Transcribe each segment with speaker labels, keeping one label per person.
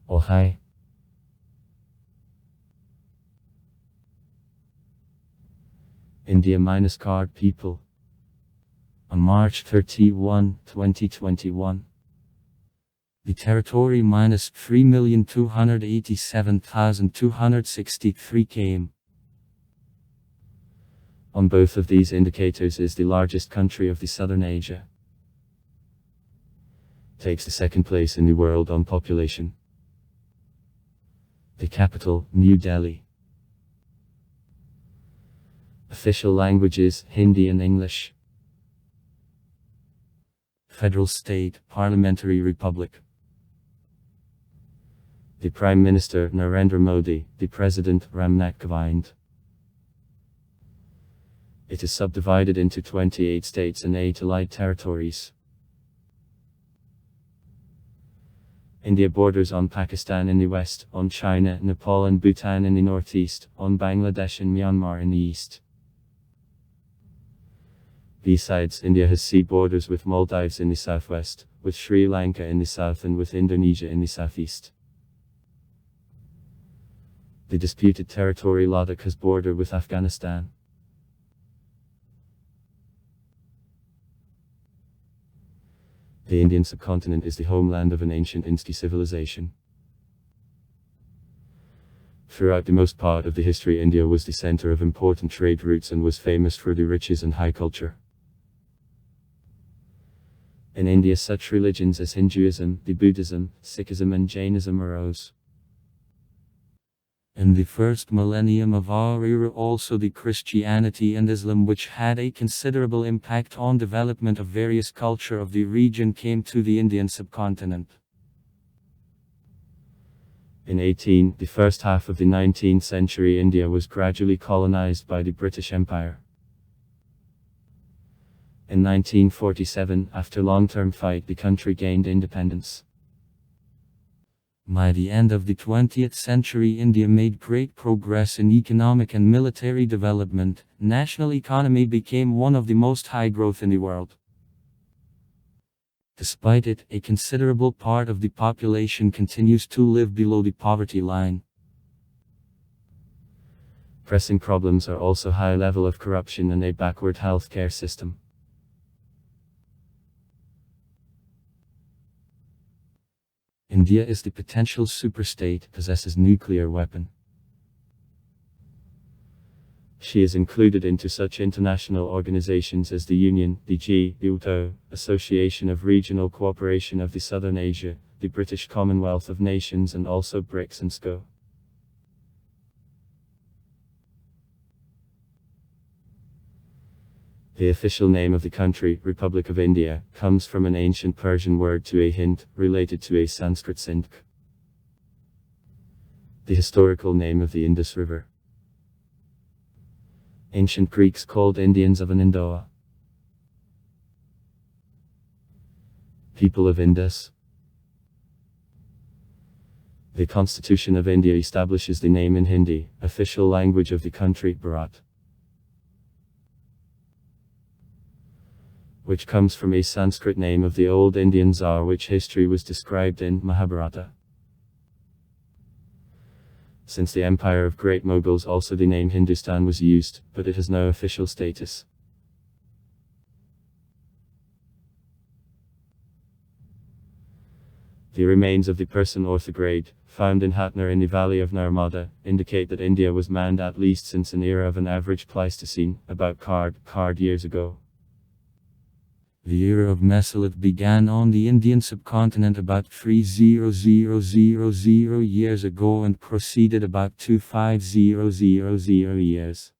Speaker 1: Oh hi. India minus card people. On March 31, 2021. The territory minus 3,287,263 km. On both of these indicators is the largest country of the Southern Asia. Takes the second place in the world on population. The capital, New Delhi. Official languages, Hindi and English. Federal state, parliamentary republic. The Prime Minister, Narendra Modi, the President, Ram Nath Kovind. It is subdivided into 28 states and 8 allied territories. India borders on Pakistan in the west, on China, Nepal and Bhutan in the northeast, on Bangladesh and Myanmar in the east. Besides, India has sea borders with Maldives in the southwest, with Sri Lanka in the south and with Indonesia in the southeast. The disputed territory Ladakh has border with Afghanistan. The Indian subcontinent is the homeland of an ancient Insti civilization. Throughout the most part of the history, India was the center of important trade routes and was famous for the riches and high culture. In India, such religions as Hinduism, the Buddhism, Sikhism and Jainism arose. In the first millennium of our era also the Christianity and Islam, which had a considerable impact on development of various culture of the region, came to the Indian subcontinent. In the first half of the 19th century, India was gradually colonized by the British Empire. In 1947, after long-term fight, the country gained independence. By the end of the 20th century, India made great progress in economic and military development. National economy became one of the most high growth in the world. Despite it, a considerable part of the population continues to live below the poverty line. Pressing problems are also high level of corruption and a backward healthcare system. India is the potential superstate, possesses nuclear weapon. She is included into such international organizations as the Union, the G20, Association of Regional Cooperation of the Southern Asia, the British Commonwealth of Nations and also BRICS and SCO. The official name of the country, Republic of India, comes from an ancient Persian word to a Hind, related to a Sanskrit Sindh. The historical name of the Indus River. Ancient Greeks called Indians of Anindoa. People of Indus. The Constitution of India establishes the name in Hindi, official language of the country, Bharat, which comes from a Sanskrit name of the old Indian Tsar, which history was described in Mahabharata. Since the Empire of Great Mughals, also the name Hindustan was used, but it has no official status. The remains of the person orthograde, found in Hatnar in the valley of Narmada, indicate that India was manned at least since an era of an average Pleistocene, about card years ago. The era of Mesolith began on the Indian subcontinent about 30000 years ago and proceeded about 25000 years.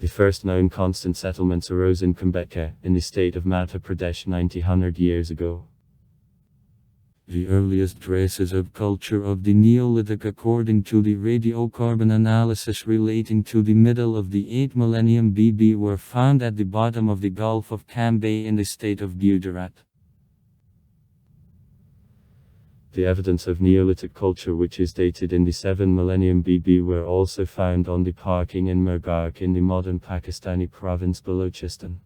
Speaker 1: The first known constant settlements arose in Kambetka, in the state of Madhya Pradesh 90 years ago. The earliest traces of culture of the Neolithic according to the radiocarbon analysis relating to the middle of the 8th millennium BB were found at the bottom of the Gulf of Cambay in the state of Gujarat. The evidence of Neolithic culture which is dated in the 7th millennium BB were also found on the parking in Mirgak in the modern Pakistani province Balochistan.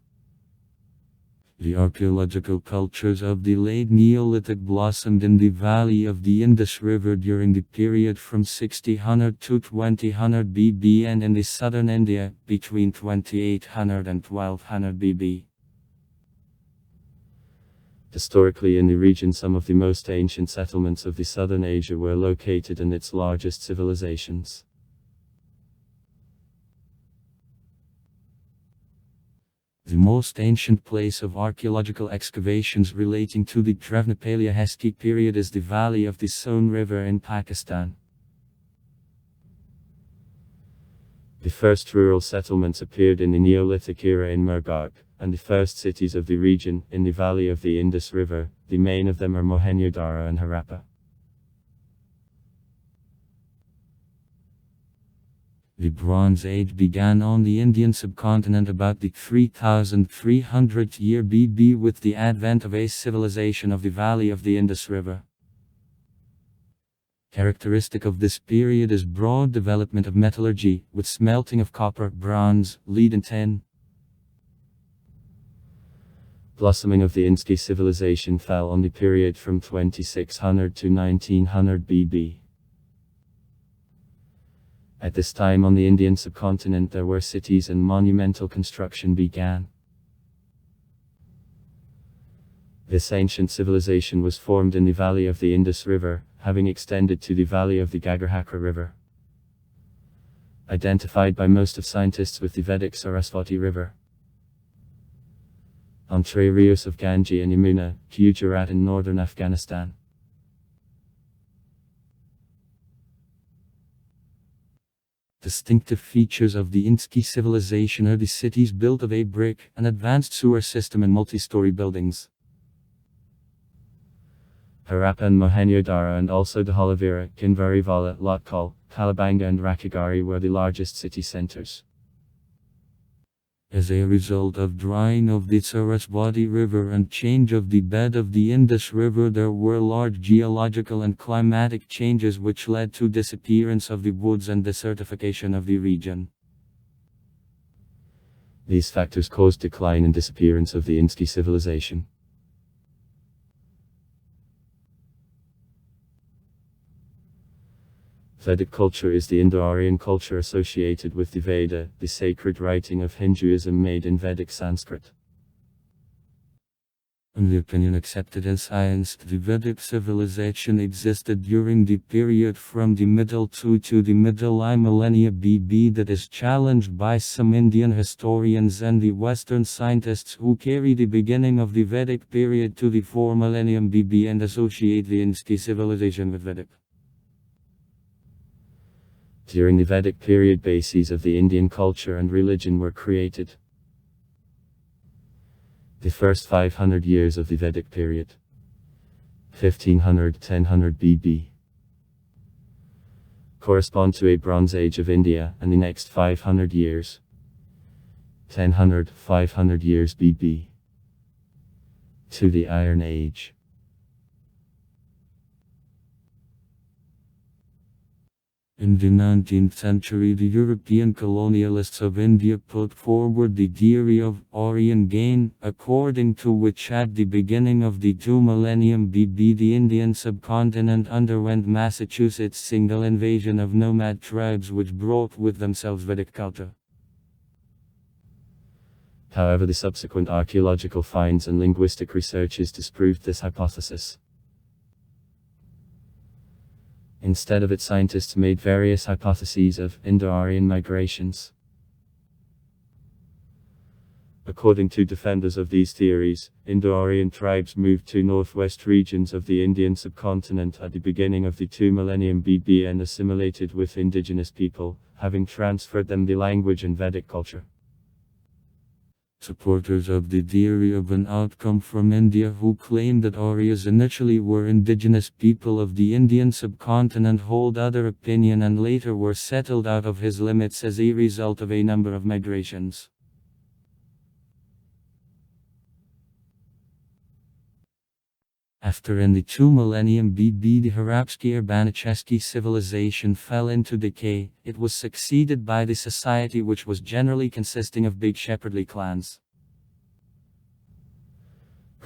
Speaker 1: The archaeological cultures of the late Neolithic blossomed in the valley of the Indus River during the period from 6000 to 2000 BB and in the southern India between 2800 and 1200 BB. Historically in the region, some of the most ancient settlements of the southern Asia were located and its largest civilizations. The most ancient place of archaeological excavations relating to the Drevna-Paleohesky period is the valley of the Son River in Pakistan. The first rural settlements appeared in the Neolithic era in Mehrgarh, and the first cities of the region, in the valley of the Indus River. The main of them are Mohenjo-daro and Harappa. The Bronze Age began on the Indian subcontinent about the 3300 year BB with the advent of a civilization of the valley of the Indus River. Characteristic of this period is broad development of metallurgy, with smelting of copper, bronze, lead and tin. Blossoming of the Inski civilization fell on the period from 2600 to 1900 BB. At this time on the Indian subcontinent there were cities and monumental construction began. This ancient civilization was formed in the valley of the Indus River, having extended to the valley of the Gagarhakra River. Identified by most of scientists with the Vedic Saraswati River. Entre Rios of Ganges and Yamuna, Gujarat in northern Afghanistan. Distinctive features of the Inski civilization are the cities built of a brick, an advanced sewer system and multi-story buildings. Harappa and Mohenjo-daro and also Dhalavira, Kinvarivala, Lotkal, Kalabanga and Rakhigarhi were the largest city centers. As a result of drying of the Saraswati River and change of the bed of the Indus River, there were large geological and climatic changes which led to disappearance of the woods and desertification of the region. These factors caused decline and disappearance of the Inski civilization. Vedic culture is the Indo-Aryan culture associated with the Veda, the sacred writing of Hinduism made in Vedic Sanskrit. In the opinion accepted as science, the Vedic civilization existed during the period from the Middle to the Middle I millennia BB that is challenged by some Indian historians and the Western scientists who carry the beginning of the Vedic period to the 4 millennium BB and associate the Inski civilization with Vedic. During the Vedic period, bases of the Indian culture and religion were created. The first 500 years of the Vedic period, 1500–1000 BB, correspond to a Bronze Age of India, and the next 500 years, 1000–500 years BB, to the Iron Age. In the 19th century, the European colonialists of India put forward the theory of Aryan gain, according to which at the beginning of the 2 millennium BB the Indian subcontinent underwent Massachusetts' single invasion of nomad tribes which brought with themselves Vedic culture. However, the subsequent archaeological finds and linguistic researches disproved this hypothesis. Instead of it, scientists made various hypotheses of Indo-Aryan migrations. According to defenders of these theories, Indo-Aryan tribes moved to northwest regions of the Indian subcontinent at the beginning of the 2 millennium BB and assimilated with indigenous people, having transferred them the language and Vedic culture. Supporters of the theory of an outcome from India who claim that Aryas initially were indigenous people of the Indian subcontinent hold other opinion and later were settled out of his limits as a result of a number of migrations. After in the 2 millennium BB the Harapski-Urbanichesky civilization fell into decay, it was succeeded by the society which was generally consisting of big shepherdly clans.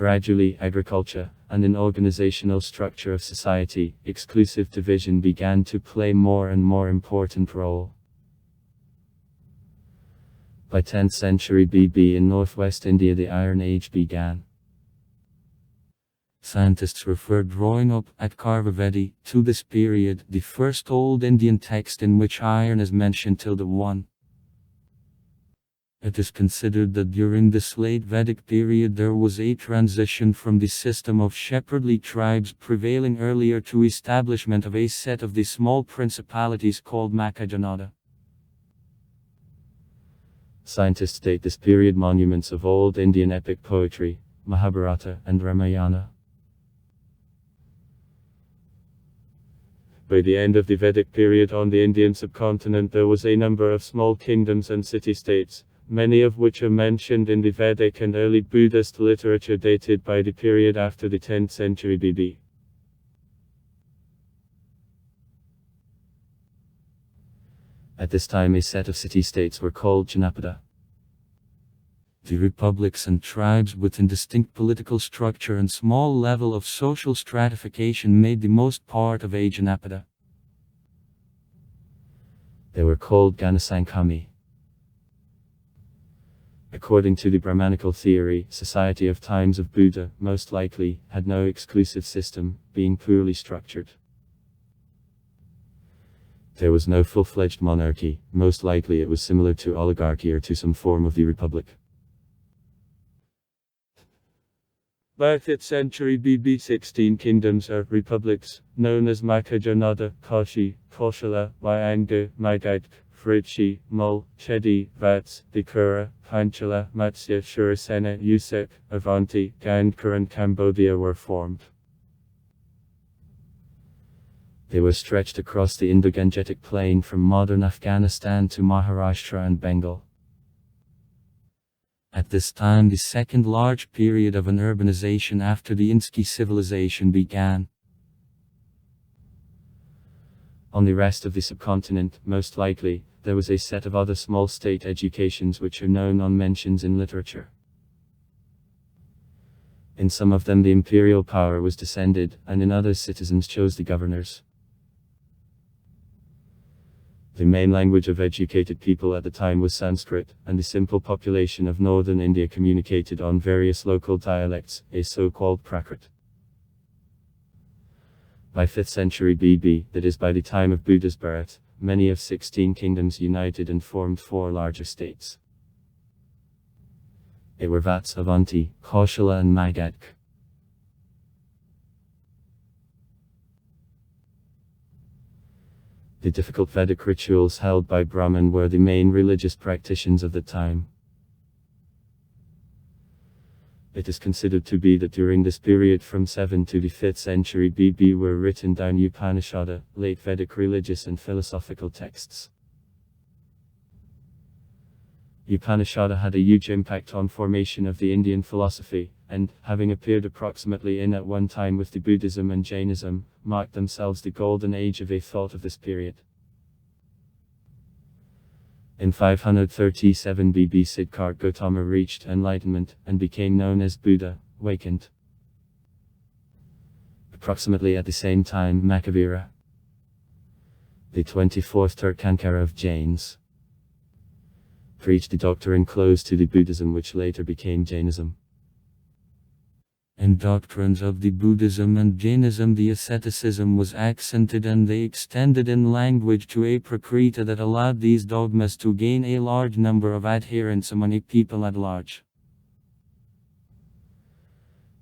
Speaker 1: Gradually, agriculture, and an organizational structure of society, exclusive division began to play more and more important role. By 10th century BB in northwest India the Iron Age began. Scientists refer growing up at Karvavedi to this period, the first old Indian text in which iron is mentioned till the 1. It is considered that during this late Vedic period there was a transition from the system of shepherdly tribes prevailing earlier to establishment of a set of the small principalities called Makajanada. Scientists date this period monuments of old Indian epic poetry, Mahabharata and Ramayana. By the end of the Vedic period on the Indian subcontinent there was a number of small kingdoms and city-states, many of which are mentioned in the Vedic and early Buddhist literature dated by the period after the 10th century BB. At this time a set of city-states were called Janapada. The republics and tribes with distinct political structure and small level of social stratification made the most part of a Janapada. They were called Ganasankhami. According to the Brahmanical theory, society of times of Buddha, most likely, had no exclusive system, being poorly structured. There was no full-fledged monarchy, most likely it was similar to oligarchy or to some form of the republic. By 5th century BB 16 kingdoms or republics, known as Makajanada, Kashi, Koshala, Vayanga, Magadh, Vrichi, Mul, Chedi, Vats, Dikura, Panchala, Matsya, Shurasena, Usek, Avanti, Gandhar and Cambodia were formed. They were stretched across the Indo-Gangetic plain from modern Afghanistan to Maharashtra and Bengal. At this time the second large period of an urbanization after the Inski civilization began. On the rest of the subcontinent, most likely, there was a set of other small state educations which are known on mentions in literature. In some of them the imperial power was descended, and in others citizens chose the governors. The main language of educated people at the time was Sanskrit, and the simple population of northern India communicated on various local dialects, a so-called Prakrit. By 5th century BB, that is by the time of Buddha's birth, many of 16 kingdoms united and formed 4 larger states. It were Vats, Avanti, Koshala and Magadh. The difficult Vedic rituals held by Brahman were the main religious practitioners of the time. It is considered to be that during this period from 7th to the 5th century BB were written down Upanishada, late Vedic religious and philosophical texts. Upanishada had a huge impact on formation of the Indian philosophy, and, having appeared approximately in at one time with the Buddhism and Jainism, marked themselves the golden age of a thought of this period. In 537 BB Siddhartha Gautama reached enlightenment, and became known as Buddha, awakened. Approximately at the same time Makavira, the 24th Tirthankara of Jains, preached the doctrine close to the Buddhism which later became Jainism. In doctrines of the Buddhism and Jainism the asceticism was accented and they extended in language to a prakriti that allowed these dogmas to gain a large number of adherents among a people at large.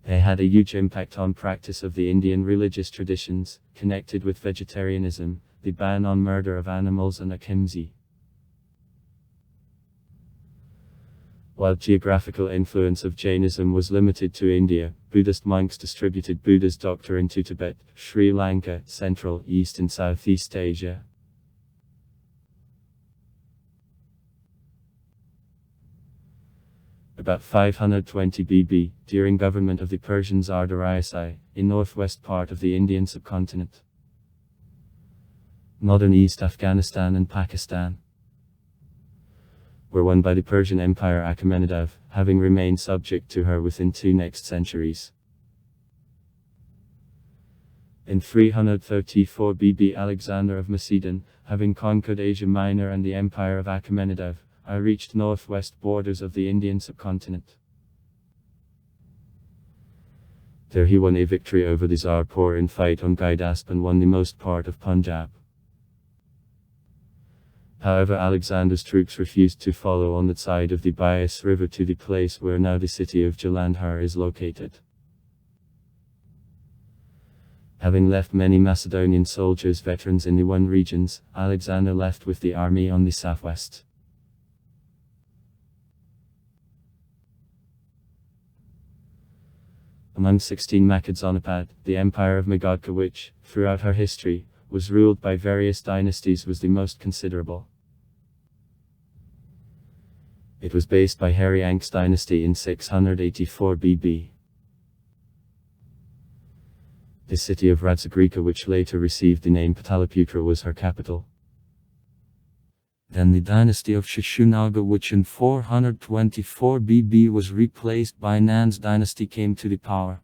Speaker 1: They had a huge impact on practice of the Indian religious traditions, connected with vegetarianism, the ban on murder of animals and ahimsa. While geographical influence of Jainism was limited to India, Buddhist monks distributed Buddha's doctrine to Tibet, Sri Lanka, Central, East and Southeast Asia. About 520 BB, during government of the Persian Tsar Darius I, in northwest part of the Indian subcontinent, modern East Afghanistan and Pakistan. were won by the Persian Empire Achaemenid, having remained subject to her within two next centuries. In 334 BB, Alexander of Macedon, having conquered Asia Minor and the Empire of Achaemenid, reached northwest borders of the Indian subcontinent. There he won a victory over the Zarpur in fight on Gaidasp and won the most part of Punjab. However, Alexander's troops refused to follow on that side of the Bias River to the place where now the city of Jalandhar is located. Having left many Macedonian soldiers veterans in the one regions, Alexander left with the army on the southwest. Among 16 Makedonopad, the empire of Magadka, which, throughout her history, was ruled by various dynasties, was the most considerable. It was based by Haryank's dynasty in 684 BB. The city of Radzagrica, which later received the name Pataliputra, was her capital. Then the dynasty of Shashunaga, which in 424 BB was replaced by Nand's dynasty, came to the power.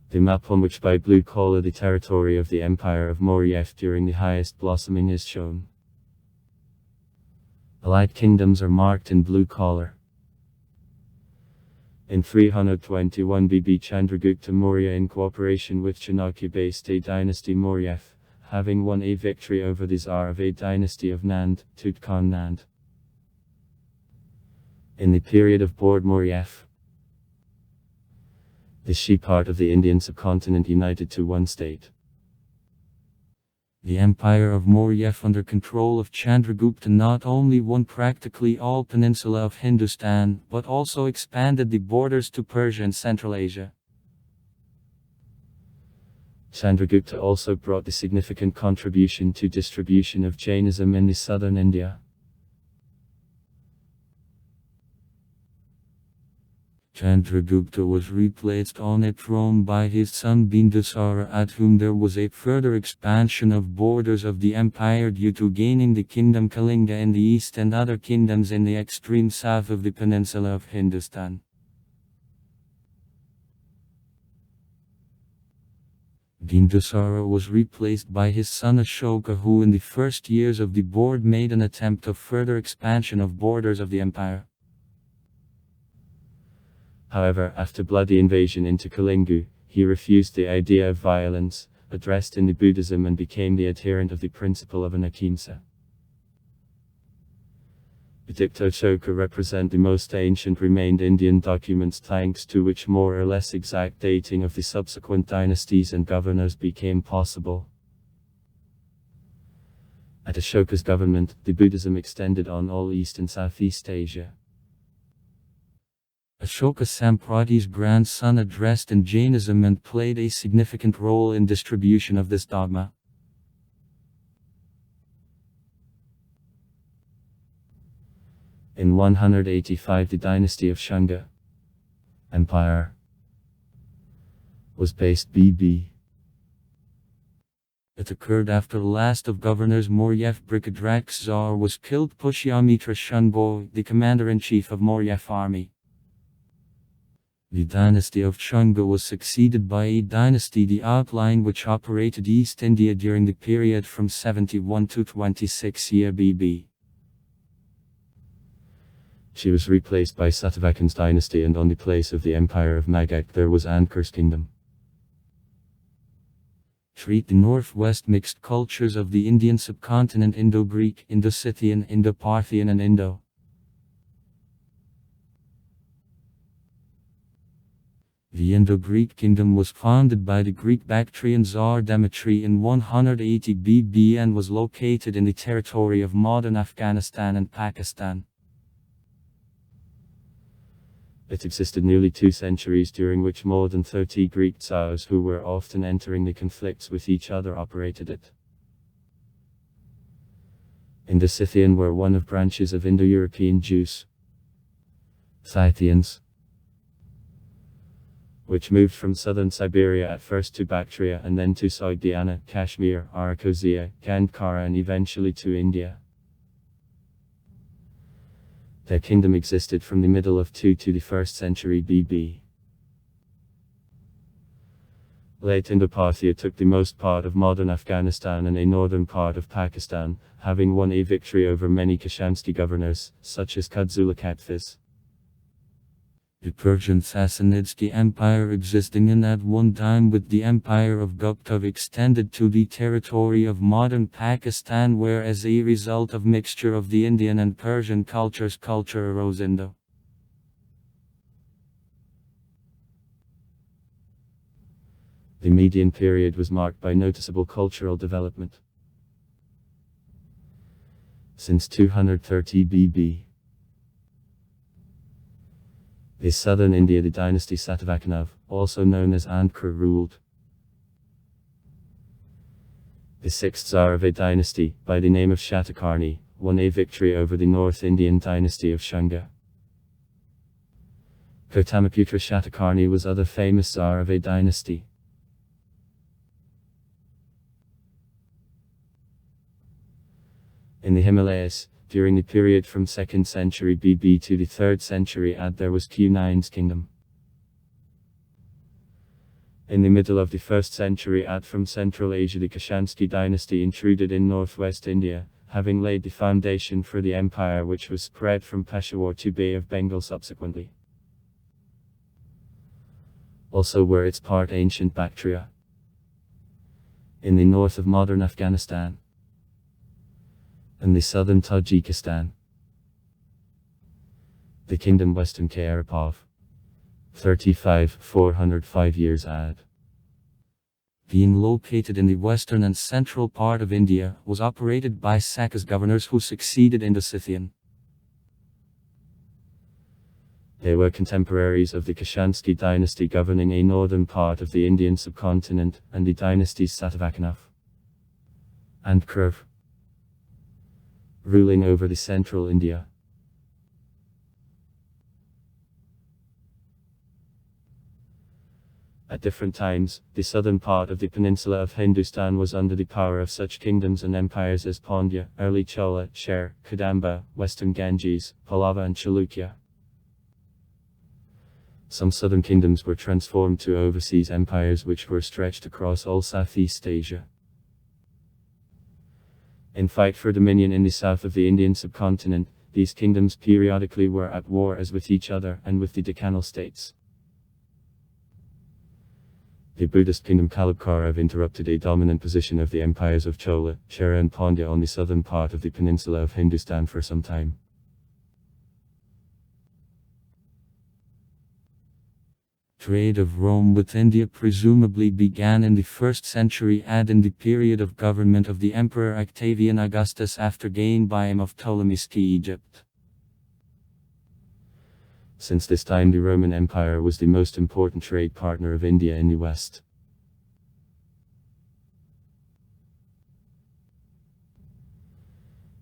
Speaker 1: The map on which by blue color the territory of the Empire of Moryef during the highest blossoming is shown. Allied kingdoms are marked in blue color. In 321 BB, Chandragupta Maurya, in cooperation with Chanakya-based a dynasty Moryef, having won a victory over the Tsar of a dynasty of Nand, Tutkhan Nand. In the period of Bord Moryef, the Shi part of the Indian subcontinent united to one state. The empire of Moryef under control of Chandragupta not only won practically all peninsula of Hindustan, but also expanded the borders to Persia and Central Asia. Chandragupta also brought a significant contribution to distribution of Jainism in the southern India. Chandragupta was replaced on a throne by his son Bindusara, at whom there was a further expansion of borders of the empire due to gaining the kingdom Kalinga in the east and other kingdoms in the extreme south of the peninsula of Hindustan. Bindusara was replaced by his son Ashoka, who in the first years of the board made an attempt of further expansion of borders of the empire. However, after bloody invasion into Kalingu, he refused the idea of violence, addressed in the Buddhism, and became the adherent of the principle of ahimsa. Edicts Ashoka represent the most ancient remained Indian documents, thanks to which more or less exact dating of the subsequent dynasties and governors became possible. At Ashoka's government, the Buddhism extended on all East and Southeast Asia. Ashoka Samprati's grandson addressed in Jainism and played a significant role in distribution of this dogma. In 185, the dynasty of Shunga Empire was based BB. It occurred after the last of governors Moryef Brikadrak Tsar was killed. Pushyamitra Shunbo, the commander-in-chief of Moryef army. The dynasty of Shunga was succeeded by a dynasty, the outline, which operated East India during the period from 71 to 26 year BB. She was replaced by Satavahan's dynasty, and on the place of the empire of Magak there was Ankur's kingdom. Treat the northwest mixed cultures of the Indian subcontinent: Indo-Greek, Indo-Scythian, Indo-Parthian and Indo. The Indo-Greek kingdom was founded by the Greek Bactrian Tsar Dmitry in 180 BB and was located in the territory of modern Afghanistan and Pakistan. It existed nearly 2 centuries, during which more than 30 Greek Tsars, who were often entering the conflicts with each other, operated it. Indo-Scythian were one of branches of Indo-European Jews. Scythians, which moved from southern Siberia at first to Bactria and then to Sogdiana, Kashmir, Arachosia, Gandhara and eventually to India. Their kingdom existed from the middle of 2 to the 1st century BB. Late Indo-Parthia took the most part of modern Afghanistan and a northern part of Pakistan, having won a victory over many Kashansky governors, such as Kudzula Katfiz. The Persian Sassanids Empire existing in at one time with the Empire of Gupta extended to the territory of modern Pakistan, where as a result of mixture of the Indian and Persian cultures culture arose Indo. The Median period was marked by noticeable cultural development. Since 230 BB, the southern India, the dynasty Satavakhanav, also known as Andhra, ruled. The sixth Tsar of a dynasty, by the name of Shatakarni, won a victory over the North Indian dynasty of Shunga. Gautamiputra Shatakarni was other famous Tsar of a dynasty. In the Himalayas, during the period from 2nd century BB to the 3rd century AD, there was Q9's kingdom. In the middle of the 1st century AD, from Central Asia, the Kashansky dynasty intruded in northwest India, having laid the foundation for the empire which was spread from Peshawar to Bay of Bengal subsequently. Also were its part ancient Bactria in the north of modern Afghanistan and the southern Tajikistan. The kingdom Western Karapov, 405 years AD, being located in the western and central part of India, was operated by Sakas governors who succeeded in the Scythian. They were contemporaries of the Kashansky dynasty governing a northern part of the Indian subcontinent, and the dynasties Satavakhanav and Kurv, ruling over the central India. At different times, the southern part of the peninsula of Hindustan was under the power of such kingdoms and empires as Pandya, early Chola, Sher, Kadamba, western Ganges, Pallava and Chalukya. Some southern kingdoms were transformed to overseas empires which were stretched across all Southeast Asia. In fight for dominion in the south of the Indian subcontinent, these kingdoms periodically were at war as with each other and with the decanal states. The Buddhist kingdom Kalabkarav interrupted a dominant position of the empires of Chola, Chera and Pandya on the southern part of the peninsula of Hindustan for some time. Trade of Rome with India presumably began in the 1st century AD in the period of government of the Emperor Octavian Augustus after gain by him of Ptolemy's Egypt. Since this time the Roman Empire was the most important trade partner of India in the West.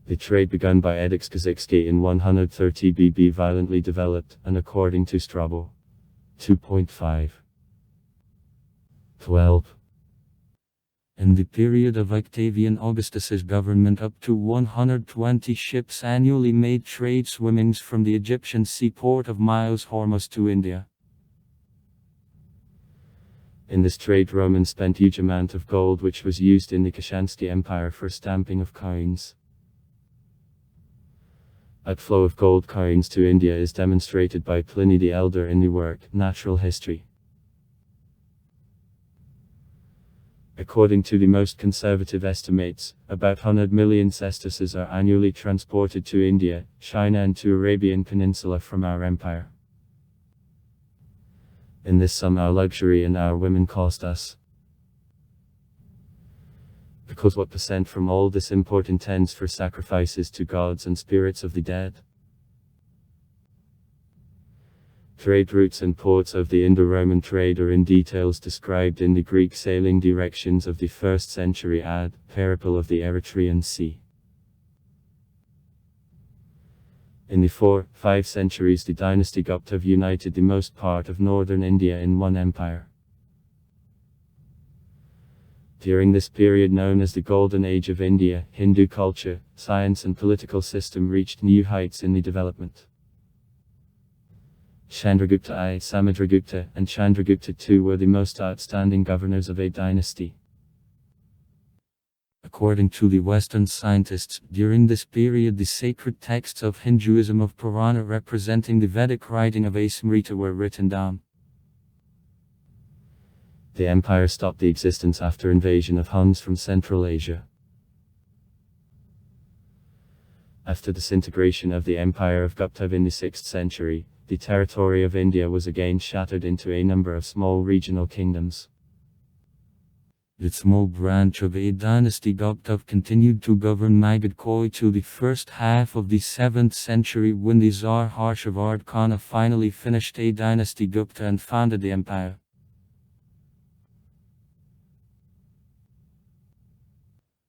Speaker 1: The trade begun by Edix Kazixki in 130 BB violently developed, and according to Strabo, 2.5. 12. In the period of Octavian Augustus's government, up to 120 ships annually made trade swimmings from the Egyptian seaport of Myos Hormuz to India. In this trade Romans spent huge amount of gold which was used in the Kashansky Empire for stamping of coins. Outflow of gold coins to India is demonstrated by Pliny the Elder in the work Natural History. According to the most conservative estimates, about 100 million sesterces are annually transported to India, China and to Arabian Peninsula from our empire. In this sum our luxury and our women cost us. Because what percent from all this import intends for sacrifices to gods and spirits of the dead? Trade routes and ports of the Indo-Roman trade are in details described in the Greek sailing directions of the 1st century AD, Peripple of the Erythraean Sea. In the 4-5 centuries the dynasty Gupta united the most part of northern India in one empire. During this period known as the Golden Age of India, Hindu culture, science and political system reached new heights in the development. Chandragupta I, Samudragupta, and Chandragupta II were the most outstanding governors of a dynasty. According to the Western scientists, during this period the sacred texts of Hinduism of Purana representing the Vedic writing of Asmrita were written down. The empire stopped the existence after invasion of Huns from Central Asia. After disintegration of the empire of Gupta in the 6th century, the territory of India was again shattered into a number of small regional kingdoms. The small branch of a dynasty Gupta continued to govern Magadh Koi till the first half of the 7th century, when the Tsar Harshavardhan Khan finally finished a dynasty Gupta and founded the empire.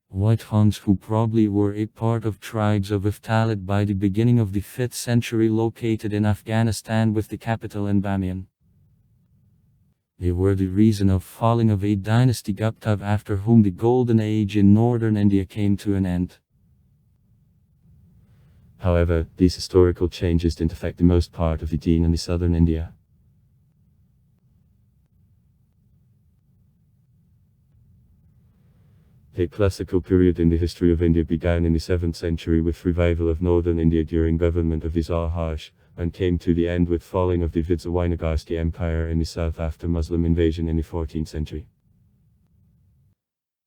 Speaker 1: White Huns, who probably were a part of tribes of Iftalit by the beginning of the 5th century, located in Afghanistan with the capital in Bamiyan. They were the reason of falling of a dynasty Gupta, after whom the Golden Age in northern India came to an end. However, these historical changes didn't affect the most part of the Deen in the southern India. A classical period in the history of India began in the 7th century with revival of northern India during government of the Tsar Harsh, and came to the end with falling of the Vijayanagara Empire in the south after Muslim invasion in the 14th century.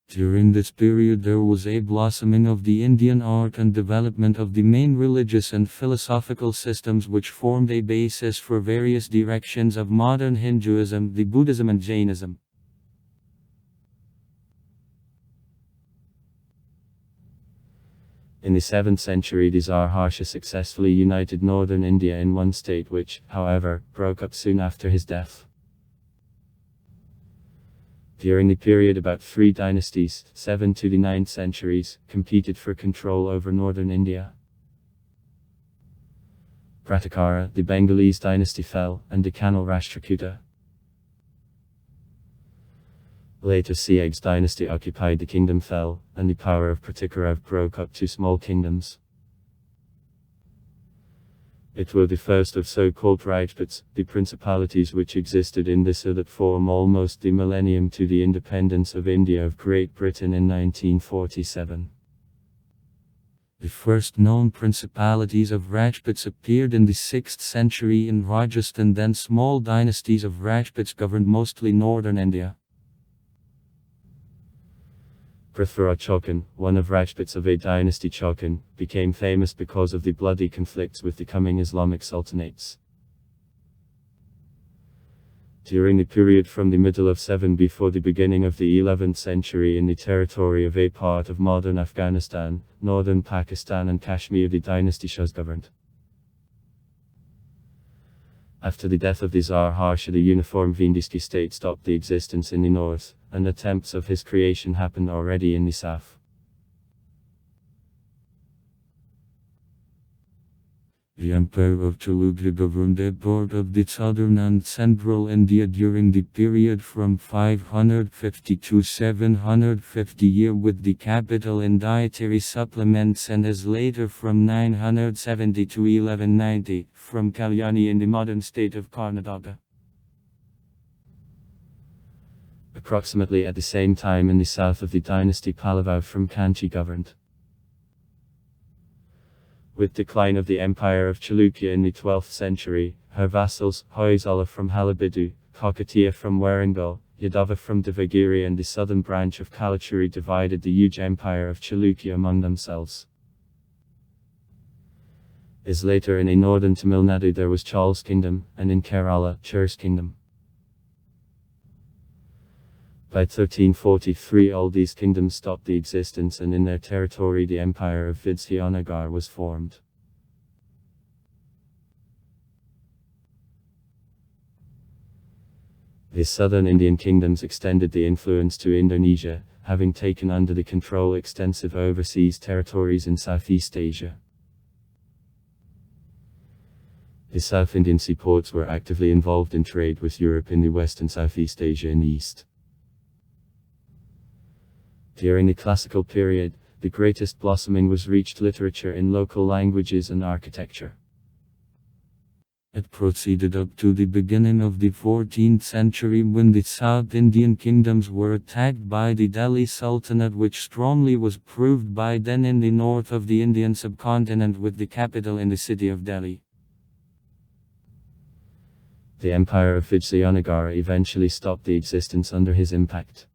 Speaker 1: During this period there was a blossoming of the Indian art and development of the main religious and philosophical systems which formed a basis for various directions of modern Hinduism, the Buddhism and Jainism. In the 7th century the Tsar Harsha successfully united northern India in one state which, however, broke up soon after his death. During the period about 3 dynasties, 7th to the 9th centuries, competed for control over northern India. Pratikara, the Bengalese dynasty fell, and Dekanal Rashtrakuta. Later Siag's dynasty occupied the kingdom fell, and the power of Pratikarav broke up 2 small kingdoms. It were the first of so-called Rajputs, the principalities which existed in this that form almost the millennium to the independence of India of Great Britain in 1947. The first known principalities of Rajputs appeared in the 6th century in Rajasthan, then small dynasties of Rajputs governed mostly northern India. Prithviraj Chauhan, one of Rajputs of a dynasty Chauhan, became famous because of the bloody conflicts with the coming Islamic sultanates. During the period from the middle of 7 before the beginning of the 11th century, in the territory of a part of modern Afghanistan, northern Pakistan and Kashmir, the dynasty Shahs governed. After the death of the Tsar Harsha, the uniform Vindisky state stopped the existence in the north, and attempts of his creation happened already in the south. The Empire of Chalukya governed a part of the southern and central India during the period from 550 to 750 year, with the capital in dietary supplements, and as later from 970 to 1190, from Kalyani in the modern state of Karnataka. Approximately at the same time in the south of the dynasty Pallava from Kanchi governed. With decline of the empire of Chalukya in the 12th century, her vassals, Hoysala from Halabidu, Kakatiya from Warangal, Yadava from Devagiri and the southern branch of Kalachuri divided the huge empire of Chalukya among themselves. As later in a northern Tamil Nadu there was Chol's kingdom, and in Kerala, Chur's kingdom. By 1343 all these kingdoms stopped the existence, and in their territory the empire of Vijayanagara was formed. The southern Indian kingdoms extended the influence to Indonesia, having taken under the control extensive overseas territories in Southeast Asia. The South Indian seaports were actively involved in trade with Europe in the west and Southeast Asia in the east. During the classical period, the greatest blossoming was reached literature in local languages and architecture. It proceeded up to the beginning of the 14th century when the South Indian kingdoms were attacked by the Delhi Sultanate, which strongly was proved by then in the north of the Indian subcontinent with the capital in the city of Delhi. The empire of Vijayanagara eventually stopped the existence under his impact.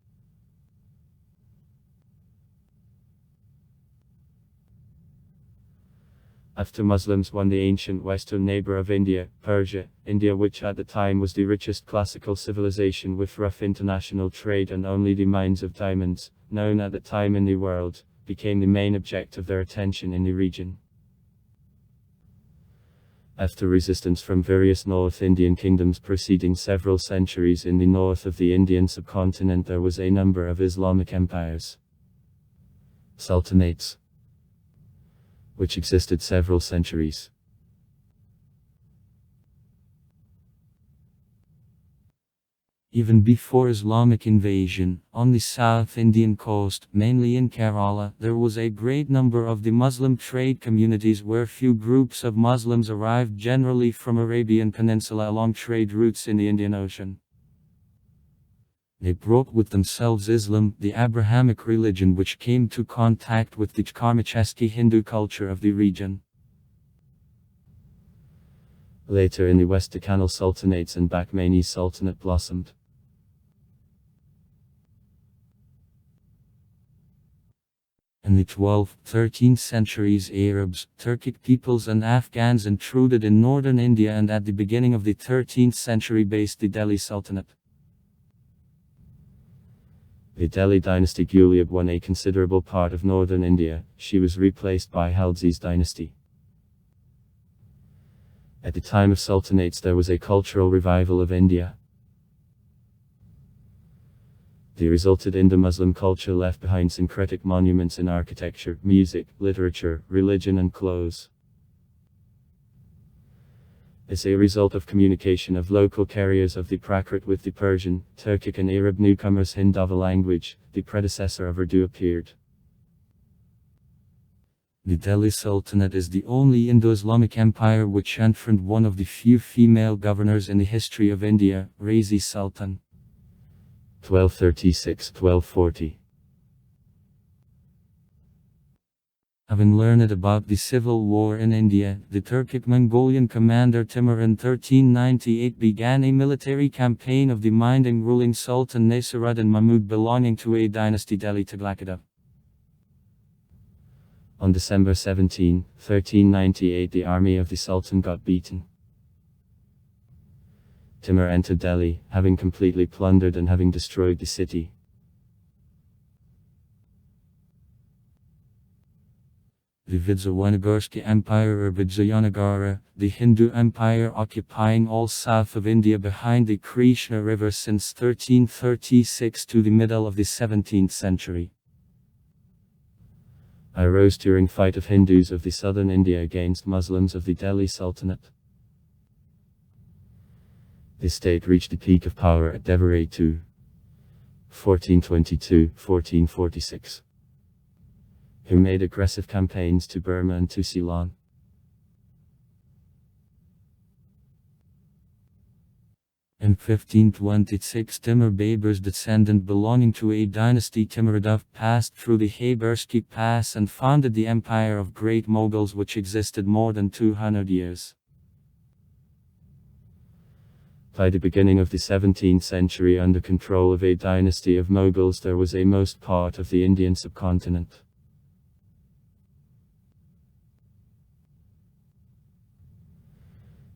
Speaker 1: After Muslims won the ancient western neighbor of India, Persia, India, which at the time was the richest classical civilization with rough international trade and only the mines of diamonds, known at the time in the world, became the main object of their attention in the region. After resistance from various North Indian kingdoms proceeding several centuries in the north of the Indian subcontinent, there was a number of Islamic empires, sultanates, which existed several centuries. Even before Islamic invasion, on the South Indian coast, mainly in Kerala, there was a great number of the Muslim trade communities where few groups of Muslims arrived, generally from Arabian Peninsula along trade routes in the Indian Ocean. They brought with themselves Islam, the Abrahamic religion, which came to contact with the Karmacheski Hindu culture of the region. Later in the West, Decanal sultanates and Baghmani Sultanate blossomed. In the 12th, 13th centuries, Arabs, Turkic peoples and Afghans intruded in northern India, and at the beginning of the 13th century based the Delhi Sultanate. The Delhi dynasty Ghuliab won a considerable part of northern India. She was replaced by Khalji's dynasty. At the time of sultanates, there was a cultural revival of India. The resulted Indo-Muslim culture left behind syncretic monuments in architecture, music, literature, religion and clothes. As a result of communication of local carriers of the Prakrit with the Persian, Turkic and Arab newcomers, Hindava language, the predecessor of Urdu, appeared. The Delhi Sultanate is the only Indo-Islamic empire which enthroned one of the few female governors in the history of India, Razi Sultan. 1236-1240. Having learned about the civil war in India, the Turkic-Mongolian commander Timur in 1398 began a military campaign of the minding ruling Sultan Nasiruddin Mahmud belonging to a dynasty Delhi Taglakada. On December 17, 1398, the army of the Sultan got beaten. Timur entered Delhi, having completely plundered and having destroyed the city. The Vijayanagara Empire, or Vijayanagara, the Hindu empire occupying all south of India behind the Krishna River since 1336 to the middle of the 17th century, arose during fight of Hindus of the southern India against Muslims of the Delhi Sultanate. The state reached the peak of power at Devarai II, 1422-1446. Who made aggressive campaigns to Burma and to Ceylon. In 1526, Timur Babur's descendant belonging to a dynasty Timuridov passed through the Khybersky Pass and founded the empire of Great Moguls, which existed more than 200 years. By the beginning of the 17th century, under control of a dynasty of Mughals, there was a most part of the Indian subcontinent.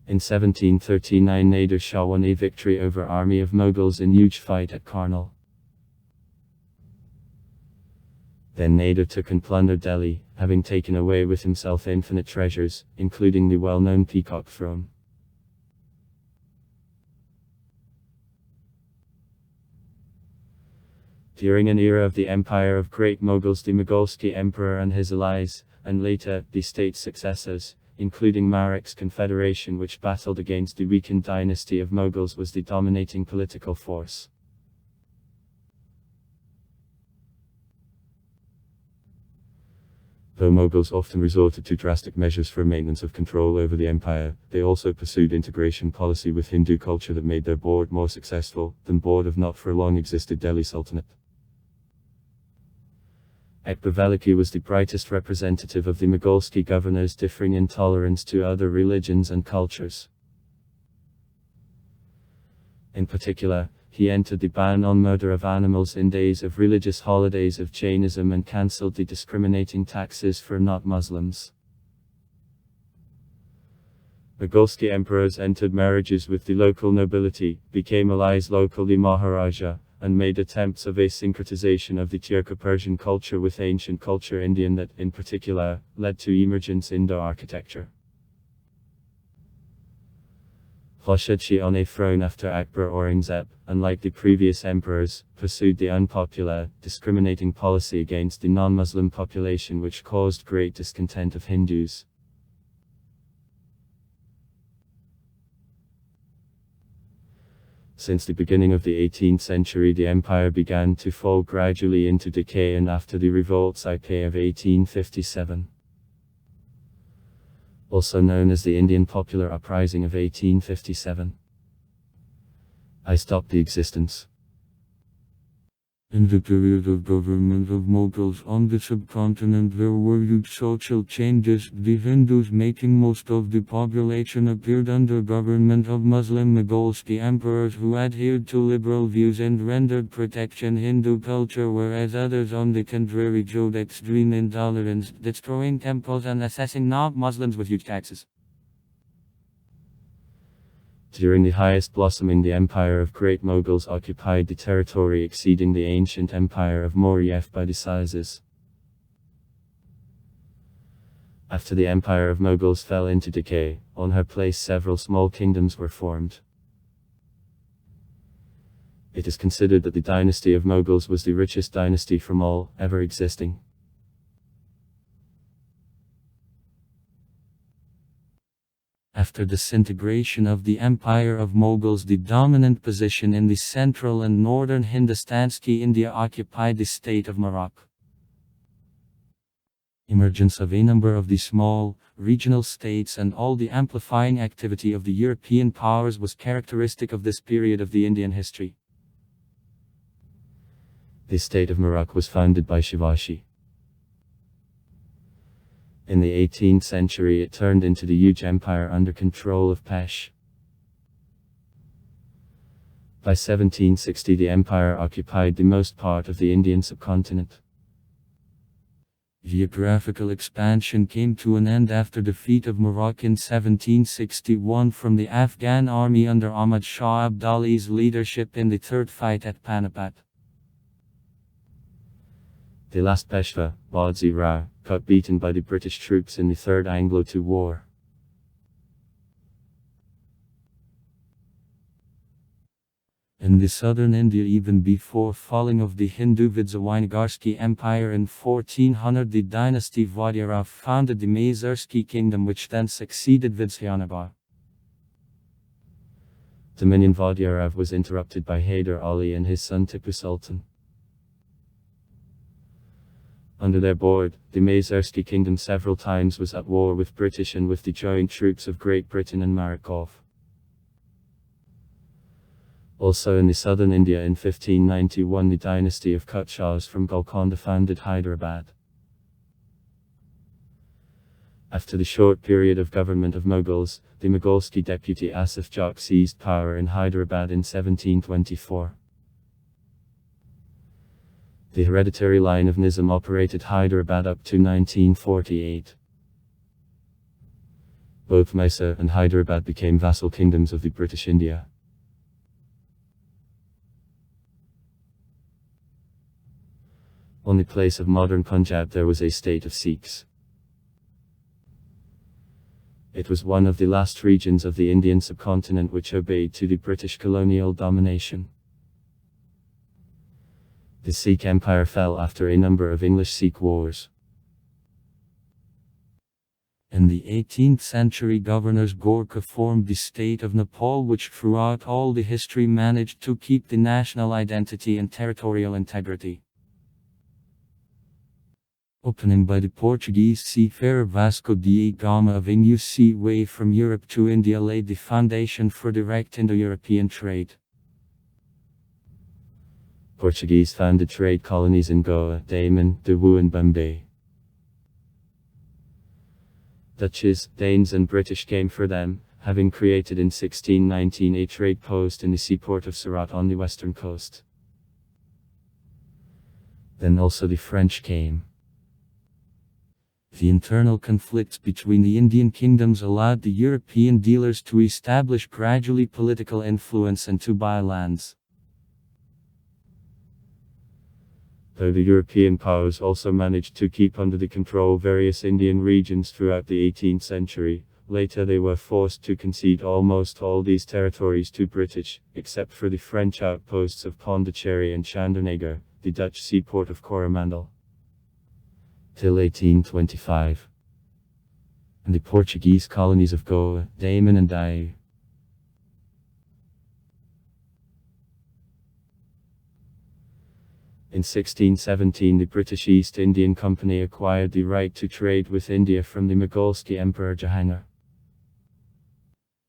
Speaker 1: In 1739, Nader Shah won a victory over army of Mughals in huge fight at Karnal. Then Nader took and plundered Delhi, having taken away with himself infinite treasures, including the well-known Peacock Throne. During an era of the empire of Great Mughals, the Mogolsky Emperor and his allies, and later, the state's successors, including Marak's confederation, which battled against the weakened dynasty of Mughals, was the dominating political force. Though Mughals often resorted to drastic measures for maintenance of control over the empire, they also pursued integration policy with Hindu culture that made their board more successful than board of not for long existed Delhi Sultanate. Akbar Veliki was the brightest representative of the Mogolski governors differing in tolerance to other religions and cultures. In particular, he entered the ban on murder of animals in days of religious holidays of Jainism and cancelled the discriminating taxes for not Muslims. Mogolski emperors entered marriages with the local nobility, became allies locally Maharaja, and made attempts of a syncretization of the Turco-Persian culture with ancient culture Indian that, in particular, led to emergence Indo-architecture. Khosrodshi on a throne after Akbar Aurangzeb, unlike the previous emperors, pursued the unpopular, discriminating policy against the non-Muslim population which caused great discontent of Hindus. Since the beginning of the 18th century the empire began to fall gradually into decay and after the revolts of 1857. Also known as the Indian Popular Uprising of 1857. I stopped the existence. In the period of government of Mughals on the subcontinent there were huge social changes. The Hindus, making most of the population, appeared under government of Muslim Mogolski emperors who adhered to liberal views and rendered protection Hindu culture, whereas others on the contrary showed extreme intolerance, destroying temples and assessing non-Muslims with huge taxes. During the highest blossoming the empire of Great Mughals occupied the territory exceeding the ancient empire of Maurya by the sizes. After the empire of Mughals fell into decay, on her place several small kingdoms were formed. It is considered that the dynasty of Mughals was the richest dynasty from all ever existing. After disintegration of the Empire of Mughals, the dominant position in the central and northern Hindustanski India occupied the state of Morocco. Emergence of a number of the small, regional states and all the amplifying activity of the European powers was characteristic of this period of the Indian history. The state of Morocco was founded by Shivaji. In the 18th century it turned into the huge empire under control of Pesh. By 1760 the empire occupied the most part of the Indian subcontinent. Geographical expansion came to an end after defeat of Morocco in 1761 from the Afghan army under Ahmad Shah Abdali's leadership in the third fight at Panipat. The last Peshwa, Baji Rao, got beaten by the British troops in the Third Anglo-II War. In the southern India, even before falling of the Hindu Vidzyayanagarsky Empire in 1400, the dynasty Vajirao founded the Mysorean kingdom which then succeeded Vidzyanagarar. Dominion Vajirao was interrupted by Hyder Ali and his son Tipu Sultan. Under their board, the Mysorean kingdom several times was at war with British and with the joint troops of Great Britain and Marikov. Also in the southern India in 1591 the dynasty of Kutchars from Golconda founded Hyderabad. After the short period of government of Mughals, the Mogolski deputy Asif Jaq seized power in Hyderabad in 1724. The hereditary line of Nizam operated Hyderabad up to 1948. Both Mysore and Hyderabad became vassal kingdoms of the British India. On the place of modern Punjab there was a state of Sikhs. It was one of the last regions of the Indian subcontinent which obeyed to the British colonial domination. The Sikh Empire fell after a number of English-Sikh wars. In the 18th century governors Gorkha formed the state of Nepal which throughout all the history managed to keep the national identity and territorial integrity. Opening by the Portuguese seafarer Vasco da Gama of a new seaway from Europe to India laid the foundation for direct Indo-European trade. Portuguese founded trade colonies in Goa, Daman, Dawu and Bombay. Dutches, Danes and British came for them, having created in 1619 a trade post in the seaport of Surat on the western coast. Then also the French came. The internal conflicts between the Indian kingdoms allowed the European dealers to establish gradually political influence and to buy lands. Though the European powers also managed to keep under the control various Indian regions throughout the 18th century, later they were forced to concede almost all these territories to British, except for the French outposts of Pondicherry and Chandernagor, the Dutch seaport of Coromandel. Till 1825. And the Portuguese colonies of Goa, Daman and Daewoo. In 1617 the British East Indian Company acquired the right to trade with India from the Mogulski Emperor Jahangir.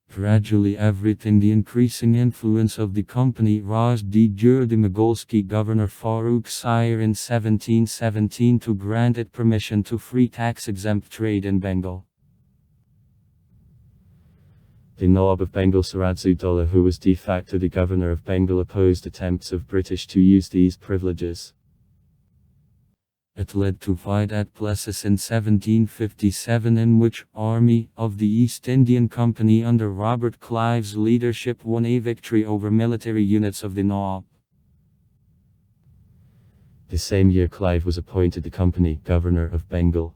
Speaker 1: Gradually everything the increasing influence of the company rose due the Mogulski governor Farooq Sire in 1717 to grant it permission to free tax-exempt trade in Bengal. The Nawab of Bengal Sirajuddaulah, who was de facto the governor of Bengal, opposed attempts of British to use these privileges. It led to fight at Plessis in 1757, in which Army of the East Indian Company under Robert Clive's leadership won a victory over military units of the Nawab. The same year Clive was appointed the company governor of Bengal.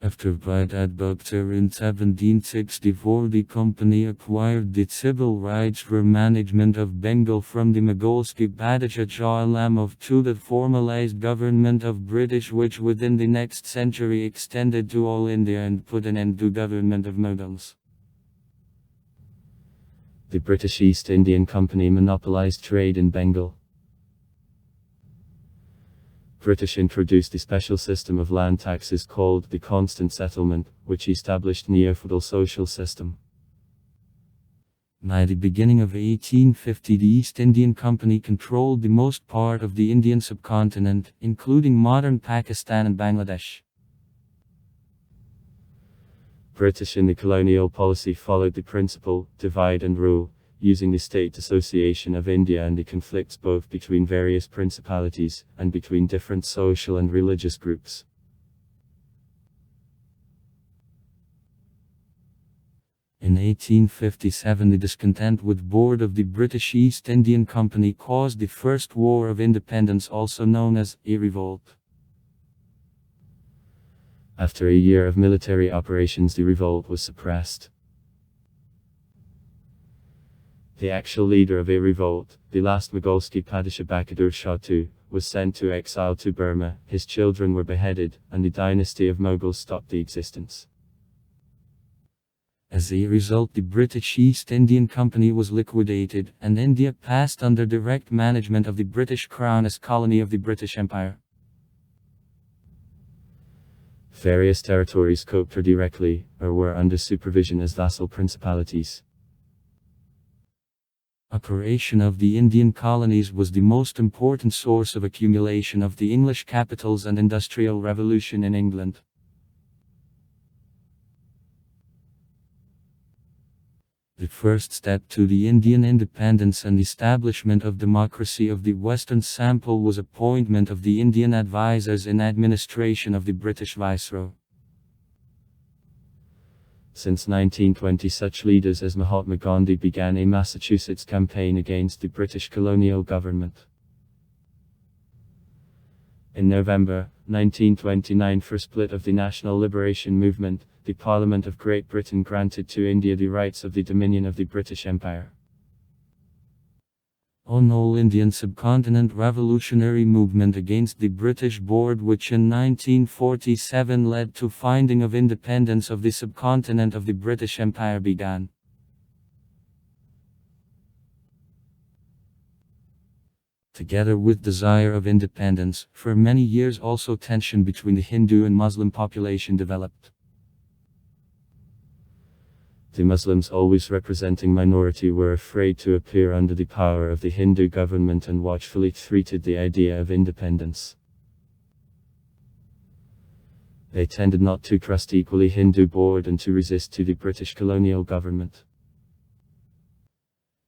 Speaker 1: After fight at Buxar in 1764, the company acquired the civil rights for management of Bengal from the Mogulski Badshah Shah Alam of to the formalized government of British, which within the next century extended to all India and put an end to government of Mughals. The British East Indian Company monopolized trade in Bengal. British introduced a special system of land taxes called the Constant Settlement, which established neo-feudal social system. By the beginning of 1850 the East Indian Company controlled the most part of the Indian subcontinent, including modern Pakistan and Bangladesh. British in the colonial policy followed the principle, divide and rule, using the state association of India and the conflicts both between various principalities, and between different social and religious groups. In 1857 the discontent with board of the British East Indian Company caused the First War of Independence, also known as a revolt. After a year of military operations the revolt was suppressed. The actual leader of a revolt, the last Mogulski Padishah Bahadur Shah II, was sent to exile to Burma, his children were beheaded, and the dynasty of Mughals stopped the existence. As a result the British East Indian Company was liquidated, and India passed under direct management of the British Crown as colony of the British Empire. Various territories coped directly, or were under supervision as vassal principalities. Operation of the Indian colonies was the most important source of accumulation of the English capitals and industrial revolution in England. The first step to the Indian independence and establishment of democracy of the Western sample was appointment of the Indian advisors in administration of the British Viceroy. Since 1920 such leaders as Mahatma Gandhi began a Massachusetts campaign against the British colonial government. In November 1929, for split of the National Liberation Movement, the Parliament of Great Britain granted to India the rights of the Dominion of the British Empire. On all Indian subcontinent revolutionary movement against the British board, which in 1947 led to finding of independence of the subcontinent of the British Empire, began. Together with desire of independence, for many years also tension between the Hindu and Muslim population developed. The Muslims, always representing minority, were afraid to appear under the power of the Hindu government and watchfully treated the idea of independence. They tended not to trust equally Hindu board and to resist to the British colonial government.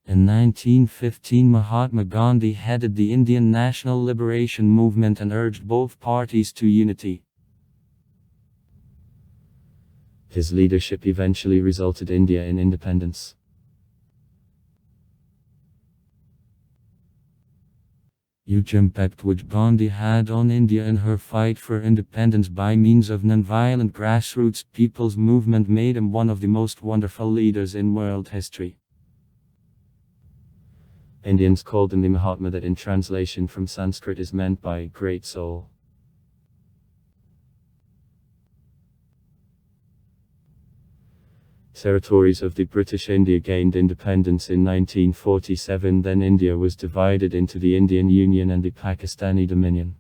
Speaker 1: In 1915, Mahatma Gandhi headed the Indian National Liberation Movement and urged both parties to unity. His leadership eventually resulted India in independence. Huge impact which Gandhi had on India in her fight for independence by means of non-violent grassroots people's movement made him one of the most wonderful leaders in world history. Indians called him the Mahatma, that in translation from Sanskrit is meant by great soul. Territories of the British India gained independence in 1947. Then India was divided into the Indian Union and the Pakistani Dominion.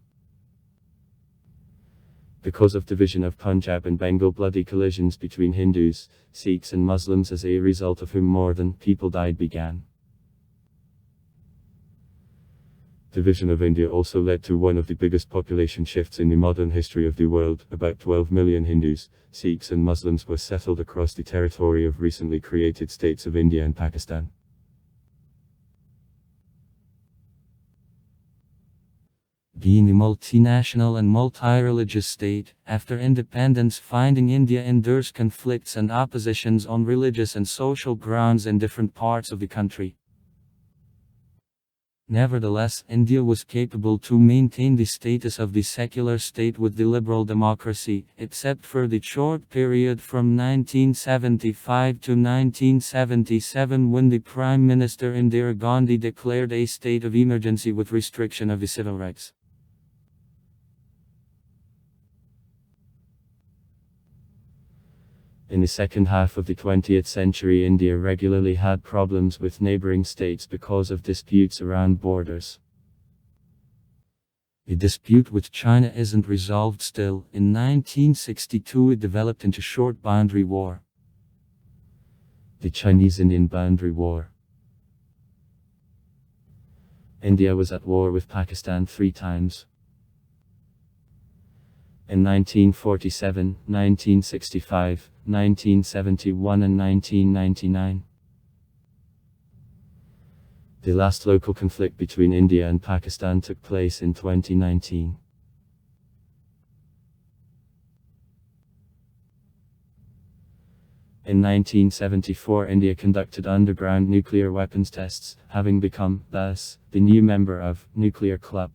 Speaker 1: Because of division of Punjab and Bengal, bloody collisions between Hindus, Sikhs and Muslims, as a result of whom more than people died, began. Division of India also led to one of the biggest population shifts in the modern history of the world. About 12 million Hindus, Sikhs and Muslims were settled across the territory of recently created states of India and Pakistan. Being a multinational and multi-religious state, after independence, finding India endures conflicts and oppositions on religious and social grounds in different parts of the country. Nevertheless, India was capable to maintain the status of the secular state with the liberal democracy, except for the short period from 1975 to 1977, when the Prime Minister Indira Gandhi declared a state of emergency with restriction of the civil rights. In the second half of the 20th century, India regularly had problems with neighboring states because of disputes around borders. The dispute with China isn't resolved still. In 1962 it developed into short boundary war. The Chinese-Indian boundary war. India was at war with Pakistan 3 times. In 1947, 1965, 1971 and 1999. The last local conflict between India and Pakistan took place in 2019. In 1974, India conducted underground nuclear weapons tests, having become, thus, the new member of Nuclear Club.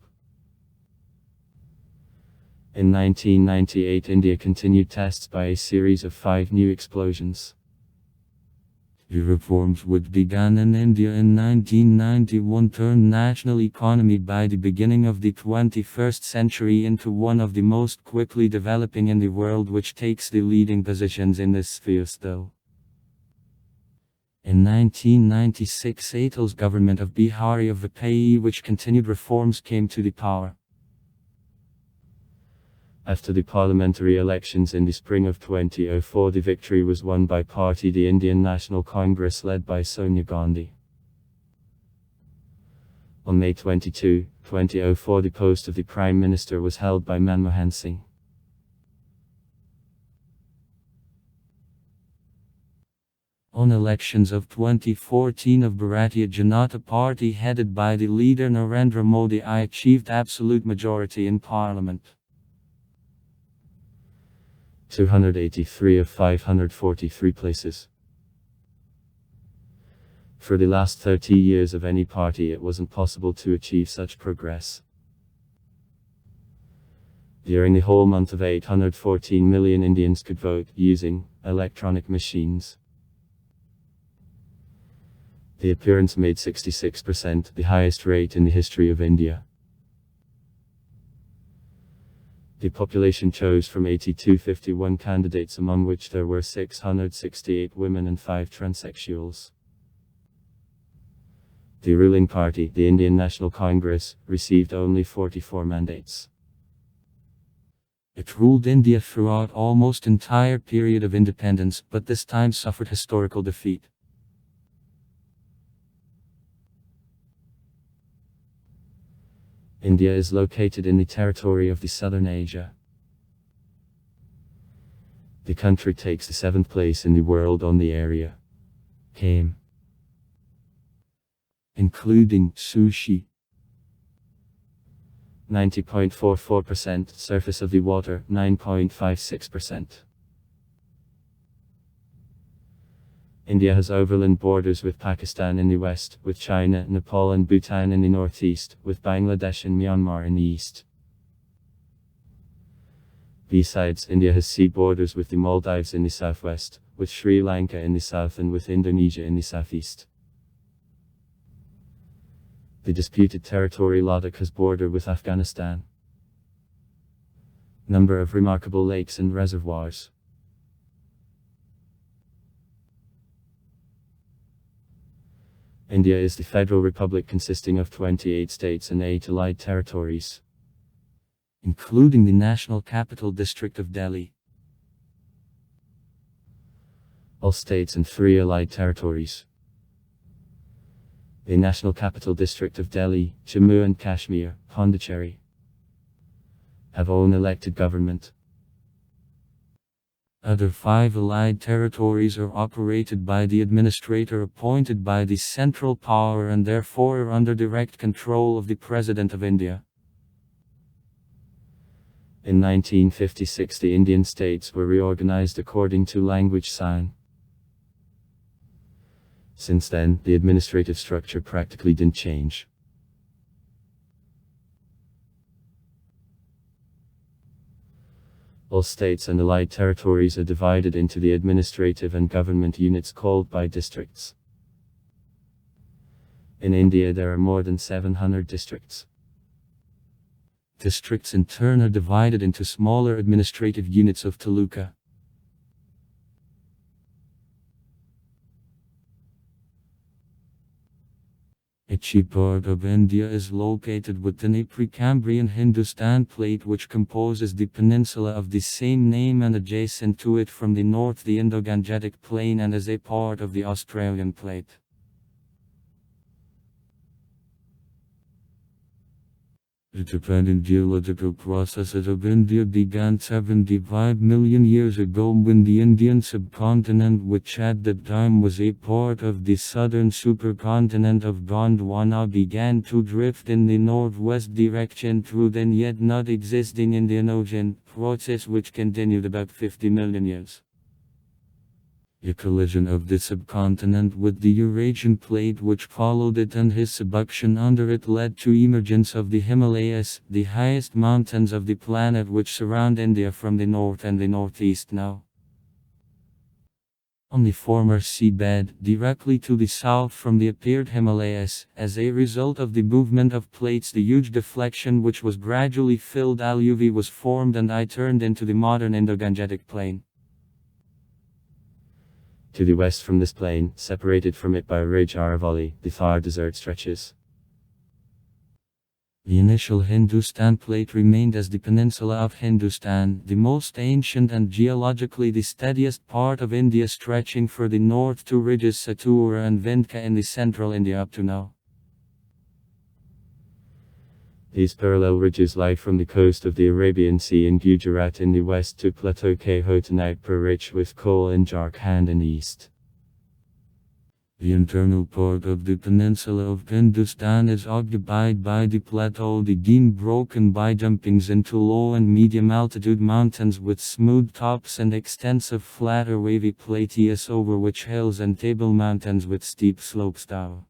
Speaker 1: In 1998, India continued tests by a series of 5 new explosions. The reforms which began in India in 1991 turned national economy by the beginning of the 21st century into one of the most quickly developing in the world, which takes the leading positions in this sphere still. In 1996, Atal's government of Bihari Vajpayee, which continued reforms, came to the power. After the parliamentary elections in the spring of 2004, the victory was won by party the Indian National Congress led by Sonia Gandhi. On May 22, 2004, the post of the Prime Minister was held by Manmohan Singh. On elections of 2014 of Bharatiya Janata Party headed by the leader Narendra Modi, I achieved absolute majority in parliament. 283 of 543 places. For the last 30 years of any party, it wasn't possible to achieve such progress. During the whole month of 814 million Indians could vote using electronic machines. The appearance made 66%, the highest rate in the history of India. The population chose from 8251 candidates, among which there were 668 women and 5 transsexuals. The ruling party, the Indian National Congress, received only 44 mandates. It ruled India throughout almost entire period of independence, but this time suffered historical defeat. India is located in the territory of the Southern Asia. The country takes the 7th place in the world on the area, including sushi. 90.44%, surface of the water, 9.56%. India has overland borders with Pakistan in the west, with China, Nepal and Bhutan in the northeast, with Bangladesh and Myanmar in the east. Besides, India has sea borders with the Maldives in the southwest, with Sri Lanka in the south and with Indonesia in the southeast. The disputed territory Ladakh has border with Afghanistan. Number of remarkable lakes and reservoirs. India is the federal republic consisting of 28 states and 8 allied territories, including the National Capital District of Delhi. All states and 3 allied territories. The National Capital District of Delhi, Jammu and Kashmir, Pondicherry, have own elected government. Other 5 allied territories are operated by the administrator appointed by the central power and therefore are under direct control of the President of India. In 1956 the Indian states were reorganized according to language sign. Since then, the administrative structure practically didn't change. All states and allied territories are divided into the administrative and government units called by districts. In India there are more than 700 districts. Districts in turn are divided into smaller administrative units of taluka. Each part of India is located within a Precambrian Hindustan plate which composes the peninsula of the same name and adjacent to it from the north the Indo-Gangetic Plain and is a part of the Australian plate. The independent geological processes of India began 75 million years ago when the Indian subcontinent, which at that time was a part of the southern supercontinent of Gondwana, began to drift in the northwest direction through then yet not existing Indian Ocean, process which continued about 50 million years. A collision of the subcontinent with the Eurasian plate which followed it and his subduction under it led to emergence of the Himalayas, the highest mountains of the planet which surround India from the north and the northeast now. On the former seabed, directly to the south from the appeared Himalayas, as a result of the movement of plates the huge deflection which was gradually filled alluvial was formed and turned into the modern Indo-Gangetic Plain. To the west from this plain, separated from it by a ridge Aravalli, the Thar Desert stretches. The initial Hindustan plate remained as the peninsula of Hindustan, the most ancient and geologically the steadiest part of India, stretching for the north to ridges Satpura and Vindhya in the central India up to now. These parallel ridges lie from the coast of the Arabian Sea in Gujarat in the west to Plateau Hotanagpur rich with coal in Jharkhand in the east. The internal part of the peninsula of Hindustan is occupied by the plateau the Deen, broken by jumpings into low and medium altitude mountains with smooth tops and extensive flat or wavy plateaus over which hills and table mountains with steep slopes tower.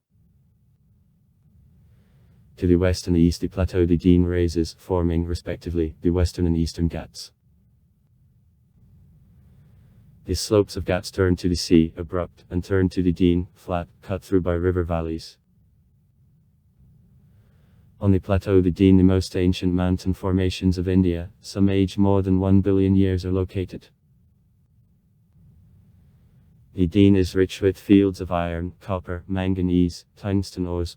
Speaker 1: To the west and the east the plateau the Deen raises, forming, respectively, the western and eastern Ghats. The slopes of Ghats turn to the sea, abrupt, and turn to the Deen, flat, cut through by river valleys. On the plateau the Deen, the most ancient mountain formations of India, some age more than 1 billion years, are located. Eden is rich with fields of iron, copper, manganese, tungsten ores,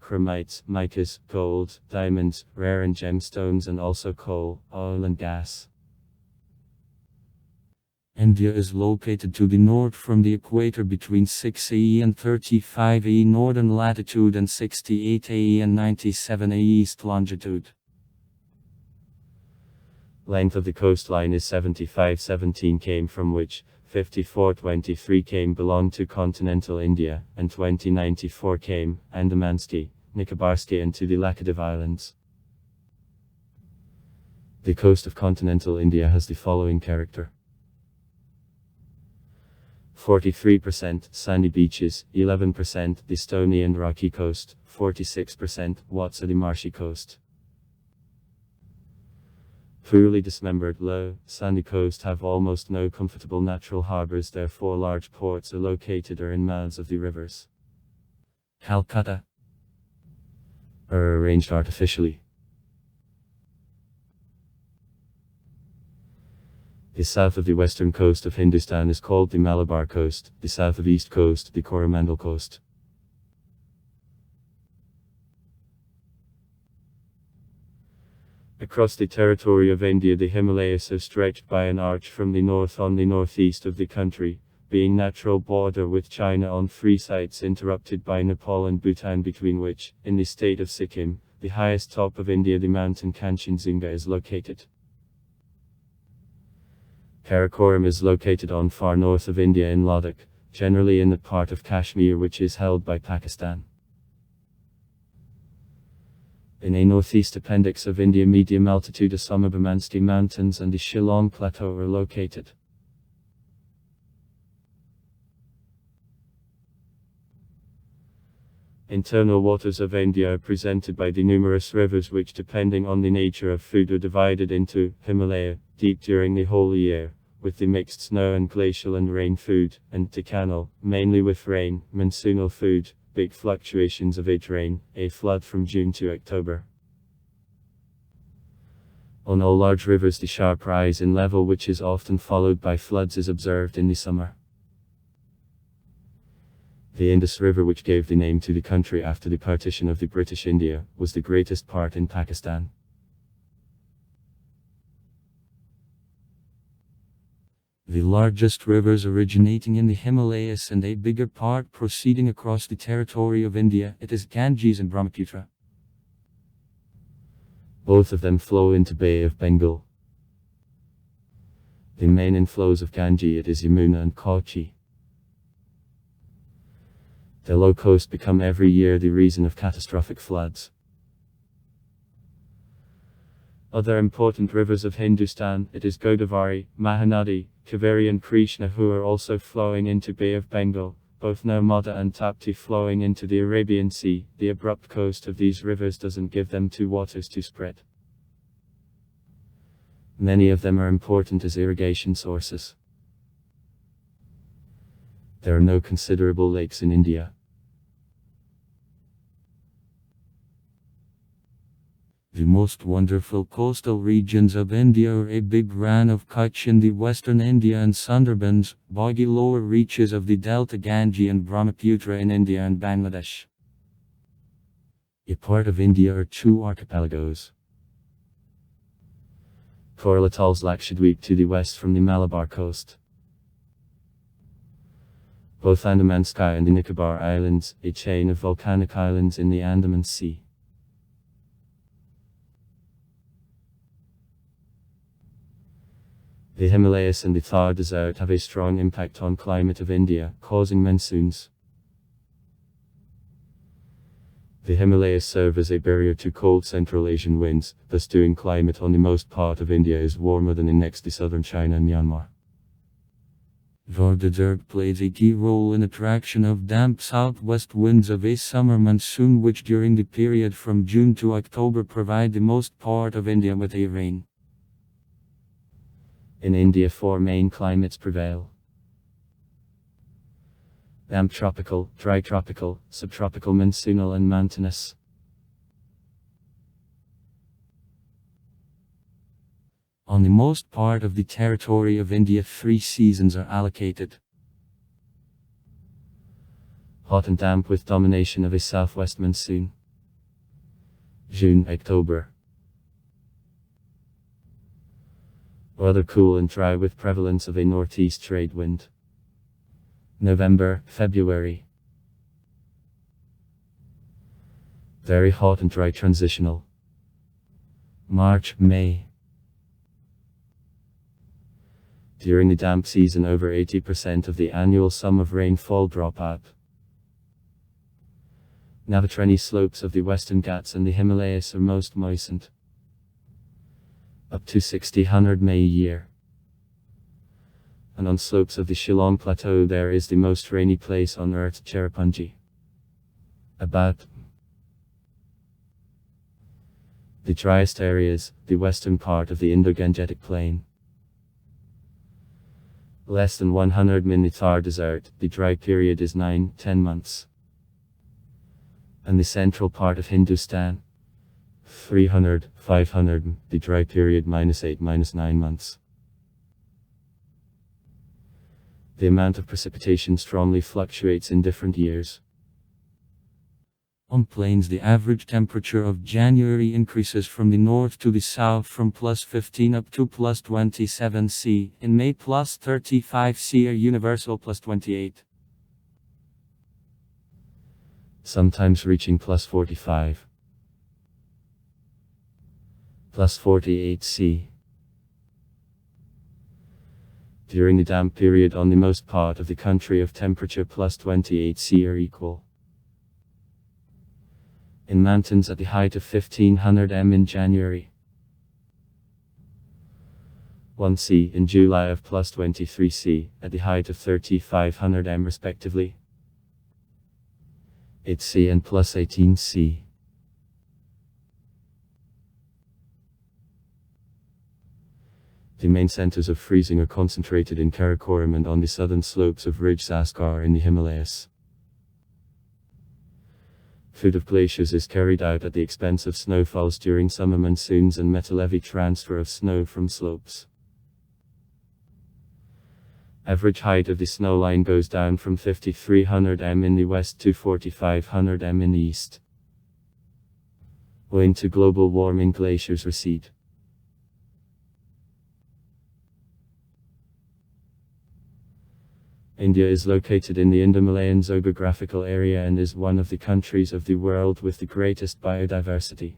Speaker 1: chromites, micas, gold, diamonds, rare and gemstones, and also coal, oil and gas. India is located to the north from the equator between 6 AE and 35 AE northern latitude and 68 AE and 97 AE east longitude. Length of the coastline is 75-17 km, from which 54-23 km belong to continental India, and 20-94 km, Andamansky, Nicobarsky, and to the Laccadive Islands. The coast of continental India has the following character: 43% sandy beaches, 11% the stony and rocky coast, 46% what's the marshy coast. Poorly dismembered, low, sandy coast have almost no comfortable natural harbors, therefore large ports are located or in mouths of the rivers. Calcutta are arranged artificially. The south of the western coast of Hindustan is called the Malabar coast, the south of east coast the Coromandel coast. Across the territory of India, the Himalayas are stretched by an arch from the north on the northeast of the country, being natural border with China on 3 sides, interrupted by Nepal and Bhutan, between which, in the state of Sikkim, the highest top of India, the mountain Kanchenjunga, is located. Karakoram is located on far north of India in Ladakh, generally in the part of Kashmir which is held by Pakistan. In a northeast appendix of India, medium altitude Asamabamanski Mountains and the Shillong Plateau are located. Internal waters of India are presented by the numerous rivers which, depending on the nature of food, are divided into Himalaya, deep during the whole year, with the mixed snow and glacial and rain food, and Deccanal, mainly with rain, monsoonal food, big fluctuations of its rain, a flood from June to October. On all large rivers, the sharp rise in level, which is often followed by floods, is observed in the summer. The Indus River, which gave the name to the country after the partition of the British India, was the greatest part in Pakistan. The largest rivers originating in the Himalayas and a bigger part proceeding across the territory of India, it is Ganges and Brahmaputra. Both of them flow into Bay of Bengal. The main inflows of Ganges, it is Yamuna and Kochi. The low coast become every year the reason of catastrophic floods. Other important rivers of Hindustan, it is Godavari, Mahanadi, Kaveri and Krishna, who are also flowing into Bay of Bengal, both Narmada and Tapti flowing into the Arabian Sea. The abrupt coast of these rivers doesn't give them two waters to spread. Many of them are important as irrigation sources. There are no considerable lakes in India. The most wonderful coastal regions of India are a big Rann of Kutch in the western India and Sundarbans, boggy lower reaches of the Delta Ganges and Brahmaputra in India and Bangladesh. A part of India are 2 archipelagos. Korlatals Lakshadweep to the west from the Malabar coast. Both Andaman Sky and the Nicobar Islands, a chain of volcanic islands in the Andaman Sea. The Himalayas and the Thar Desert have a strong impact on climate of India, causing monsoons. The Himalayas serve as a barrier to cold Central Asian winds, thus doing climate on the most part of India is warmer than in next to southern China and Myanmar. Thar Desert plays a key role in attraction of damp southwest winds of a summer monsoon, which during the period from June to October provide the most part of India with a rain. In India 4 main climates prevail. Damp tropical, dry tropical, subtropical, monsoonal and mountainous. On the most part of the territory of India 3 seasons are allocated. Hot and damp with domination of a southwest monsoon. June-October. Weather cool and dry with prevalence of a northeast trade wind. November-February. Very hot and dry transitional. March-May. During the damp season, over 80% of the annual sum of rainfall drop out. Navatreni slopes of the Western Ghats and the Himalayas are most moistened. Up to 60-100 May a year. And on slopes of the Shillong Plateau there is the most rainy place on earth, Cherrapunji. About. The driest areas, the western part of the Indo-Gangetic Plain. Less than 100 min the Thar Desert, the dry period is 9-10 months. And the central part of Hindustan, 300-500, the dry period -8-9 months. The amount of precipitation strongly fluctuates in different years. On plains the average temperature of January increases from the north to the south from +15 up to +27 C, in May +35 C or universal +28. Sometimes reaching +45. +48 C. During the damp period on the most part of the country of temperature +28 C or equal. In mountains at the height of 1500 m in January. 1 C in July of +23 C, at the height of 3500 m respectively. 8 C and +18 C. The main centers of freezing are concentrated in Karakoram and on the southern slopes of Ridge Saskar in the Himalayas. Food of glaciers is carried out at the expense of snowfalls during summer monsoons and metalevy transfer of snow from slopes. Average height of the snow line goes down from 5300 m in the west to 4500 m in the east. Owing to global warming, glaciers recede. India is located in the Indo-Malayan geographical area and is one of the countries of the world with the greatest biodiversity.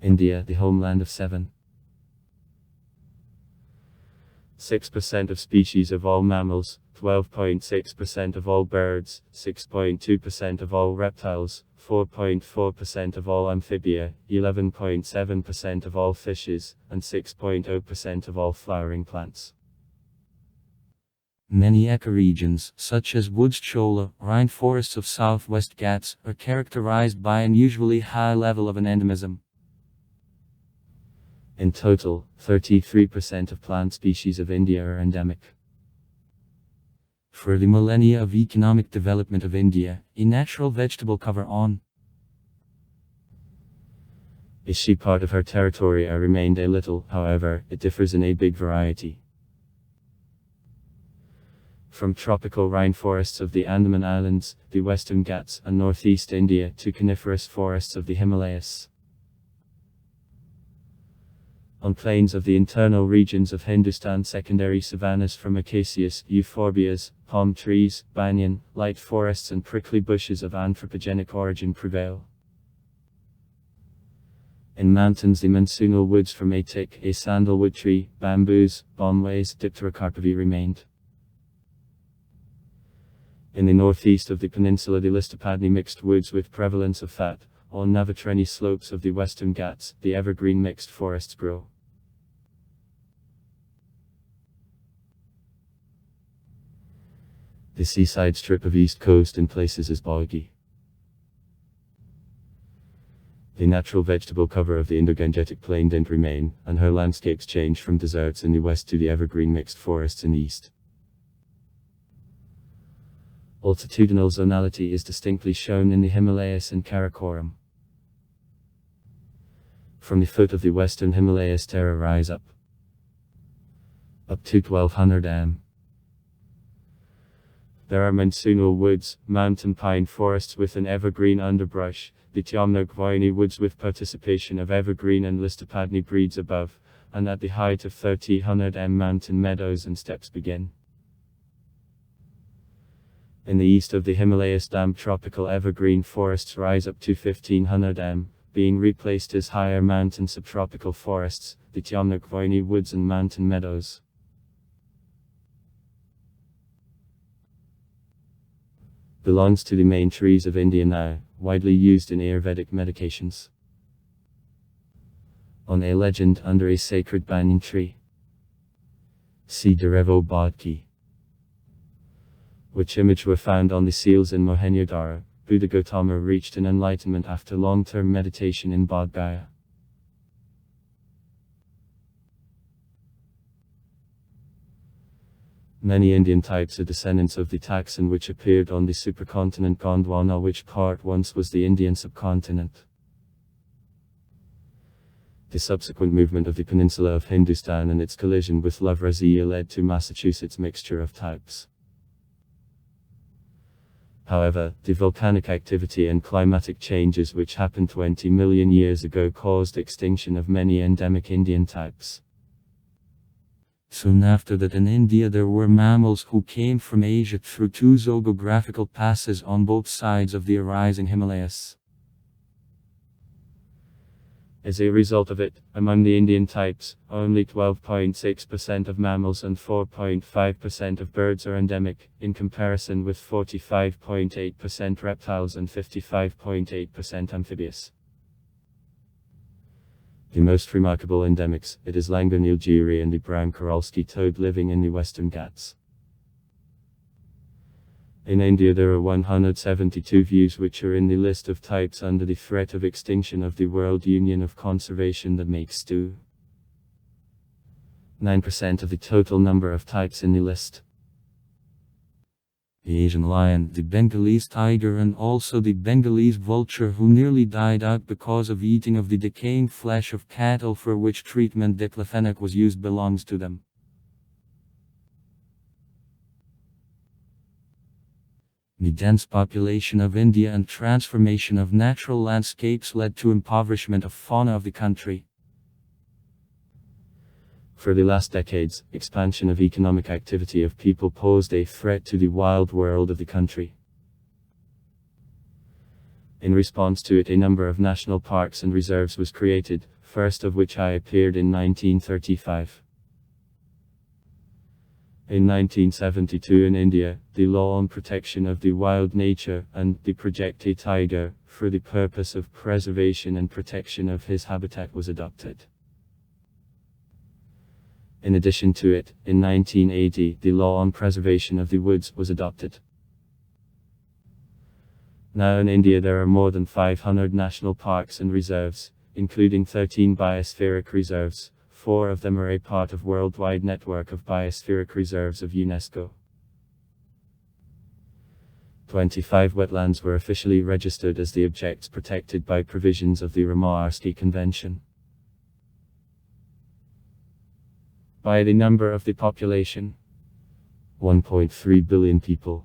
Speaker 1: India, the homeland of 7.6% of species of all mammals, 12.6% of all birds, 6.2% of all reptiles, 4.4% of all amphibia, 11.7% of all fishes, and 6.0% of all flowering plants. Many ecoregions, such as Woods Chola, rainforests of Southwest Ghats, are characterized by an unusually high level of endemism. In total, 33% of plant species of India are endemic. For the millennia of economic development of India, a natural vegetable cover on a she part of her territory remained a little, however, it differs in a big variety. From tropical rainforests of the Andaman Islands, the Western Ghats, and northeast India to coniferous forests of the Himalayas. On plains of the internal regions of Hindustan, secondary savannas from acacias, euphorbias, palm trees, banyan, light forests and prickly bushes of anthropogenic origin prevail. In mountains the monsoonal woods from a teak, a sandalwood tree, bamboos, bonways, dipterocarpavi remained. In the northeast of the peninsula the Listopadni mixed woods with prevalence of fat, on Navatreni slopes of the Western Ghats, the evergreen mixed forests grow. The seaside strip of east coast in places is boggy. The natural vegetable cover of the Indo-Gangetic Plain didn't remain, and her landscapes changed from deserts in the west to the evergreen mixed forests in the east. Altitudinal zonality is distinctly shown in the Himalayas and Karakoram. From the foot of the western Himalayas terra rise up to 1200 m. there are monsoonal woods, mountain pine forests with an evergreen underbrush, the Tiamnok-Voyni woods with participation of evergreen and listopadni breeds above, and at the height of 3000 m mountain meadows and steppes begin. In the east of the Himalayas, damp tropical evergreen forests rise up to 1500 m, being replaced as higher mountain subtropical forests, the Tiamnok-Voyni woods and mountain meadows. Belongs to the main trees of India now, widely used in Ayurvedic medications. On a legend under a sacred banyan tree. See Derevo Bodki. Which image were found on the seals in Mohenjo-daro. Buddha Gautama reached an enlightenment after long-term meditation in Bodh Gaya. Many Indian types are descendants of the taxon which appeared on the supercontinent Gondwana, which part once was the Indian subcontinent. The subsequent movement of the peninsula of Hindustan and its collision with Lavrasiya led to Massachusetts' mixture of types. However, the volcanic activity and climatic changes which happened 20 million years ago caused extinction of many endemic Indian types. Soon after that in India there were mammals who came from Asia through two zoogeographical passes on both sides of the arising Himalayas. As a result of it, among the Indian types, only 12.6% of mammals and 4.5% of birds are endemic, in comparison with 45.8% reptiles and 55.8% amphibious. The most remarkable endemics, it is Langur nilgiri and the brown Kuralski toad living in the Western Ghats. In India there are 172 views which are in the list of types under the threat of extinction of the World Union of Conservation that makes to 9% of the total number of types in the list. The Asian lion, the Bengalese tiger and also the Bengalese vulture who nearly died out because of eating of the decaying flesh of cattle for which treatment diclofenac was used belongs to them. The dense population of India and transformation of natural landscapes led to impoverishment of fauna of the country. For the last decades, expansion of economic activity of people posed a threat to the wild world of the country. In response to it, a number of national parks and reserves was created, first of which appeared in 1935. In 1972 in India, the Law on Protection of the Wild Nature and the Project A Tiger, for the purpose of preservation and protection of his habitat was adopted. In addition to it, in 1980, the Law on Preservation of the Woods was adopted. Now in India there are more than 500 national parks and reserves, including 13 biospheric reserves. 4 of them are a part of worldwide network of biospheric reserves of UNESCO. 25 wetlands were officially registered as the objects protected by provisions of the Roma-Arski Convention. By the number of the population, 1.3 billion people.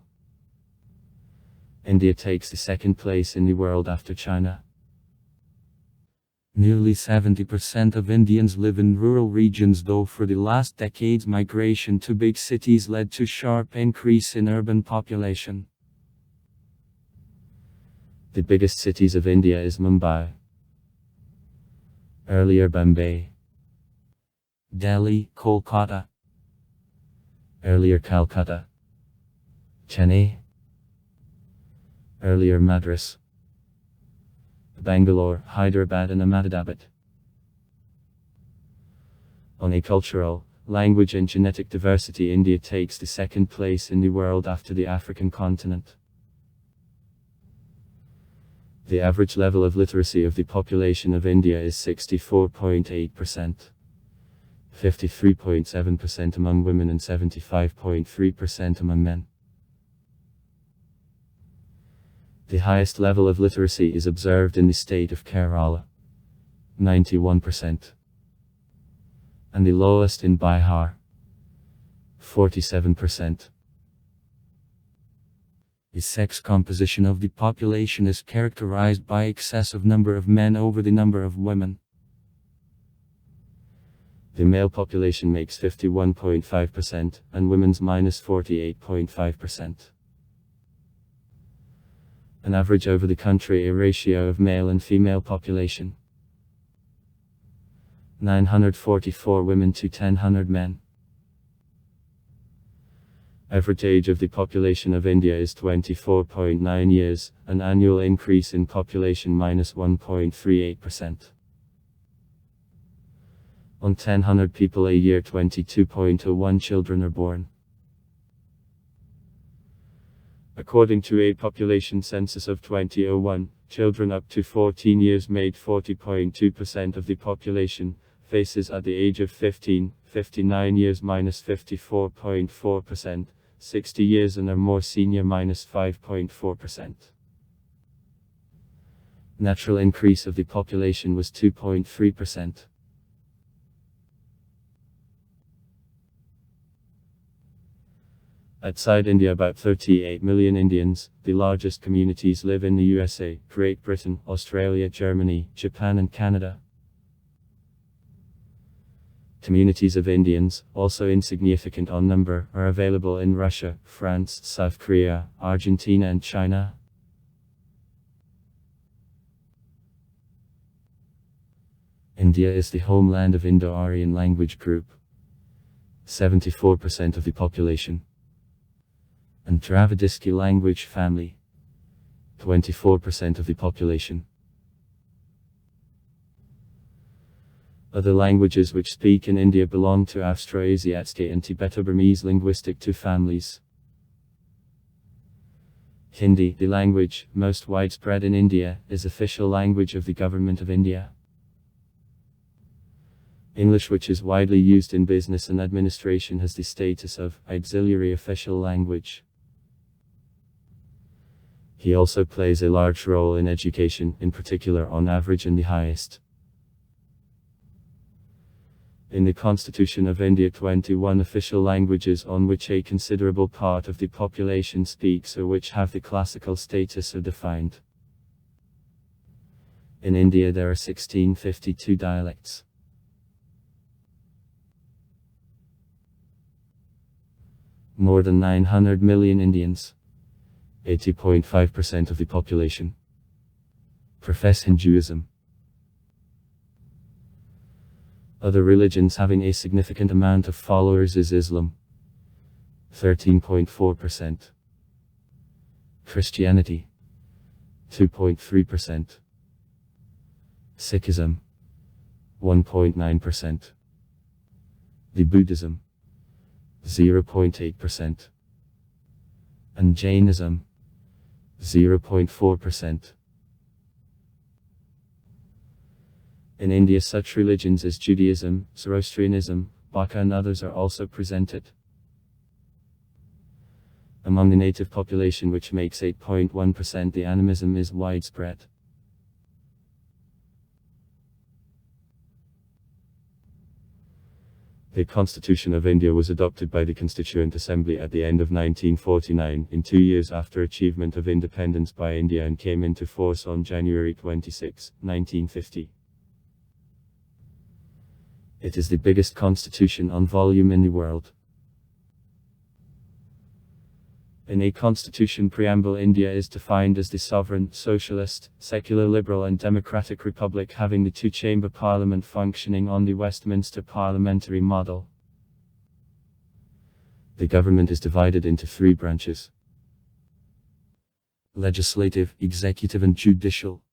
Speaker 1: India takes the second place in the world after China. Nearly 70% of Indians live in rural regions, though for the last decades migration to big cities led to sharp increase in urban population. The biggest cities of India is Mumbai, earlier Bombay, Delhi, Kolkata, earlier Calcutta, Chennai, earlier Madras, Bangalore, Hyderabad and Ahmedabad. On a cultural, language and genetic diversity, India takes the second place in the world after the African continent. The average level of literacy of the population of India is 64.8%, 53.7% among women and 75.3% among men. The highest level of literacy is observed in the state of Kerala, 91%, and the lowest in Bihar, 47%. The sex composition of the population is characterized by excessive number of men over the number of women. The male population makes 51.5% and women's minus 48.5%. An average over the country a ratio of male and female population. 944 women to 1,000 men. Average age of the population of India is 24.9 years, an annual increase in population minus 1.38%. On 1,000 people a year 22.01 children are born. According to a population census of 2001, children up to 14 years made 40.2% of the population, faces at the age of 15, 59 years minus 54.4%, 60 years and are more senior minus 5.4%. Natural increase of the population was 2.3%. Outside India, about 38 million Indians. The largest communities live in the USA, Great Britain, Australia, Germany, Japan and Canada. Communities of Indians, also insignificant on number, are available in Russia, France, South Korea, Argentina and China. India is the homeland of Indo-Aryan language group. 74% of the population. And Dravidiski language family. 24% of the population. Other languages which speak in India belong to Austroasiatic and Tibeto-Burmese linguistic two families. Hindi, the language most widespread in India, is official language of the Government of India. English, which is widely used in business and administration, has the status of auxiliary official language. He also plays a large role in education, in particular on average and the highest. In the Constitution of India, 21 official languages on which a considerable part of the population speaks or which have the classical status are defined. In India there are 1652 dialects. More than 900 million Indians, 80.5% of the population, profess Hinduism. Other religions having a significant amount of followers is Islam, 13.4%, Christianity, 2.3%, Sikhism, 1.9%, the Buddhism, 0.8%, and Jainism, 0.4%. In India such religions as Judaism, Zoroastrianism, Baka and others are also presented. Among the native population, which makes 8.1%, the animism is widespread. The Constitution of India was adopted by the Constituent Assembly at the end of 1949, in 2 years after achievement of independence by India, and came into force on January 26, 1950. It is the biggest constitution on volume in the world. In a constitution preamble, India is defined as the sovereign, socialist, secular, liberal and democratic republic having the two-chamber parliament functioning on the Westminster parliamentary model. The government is divided into 3 branches: legislative, executive and judicial.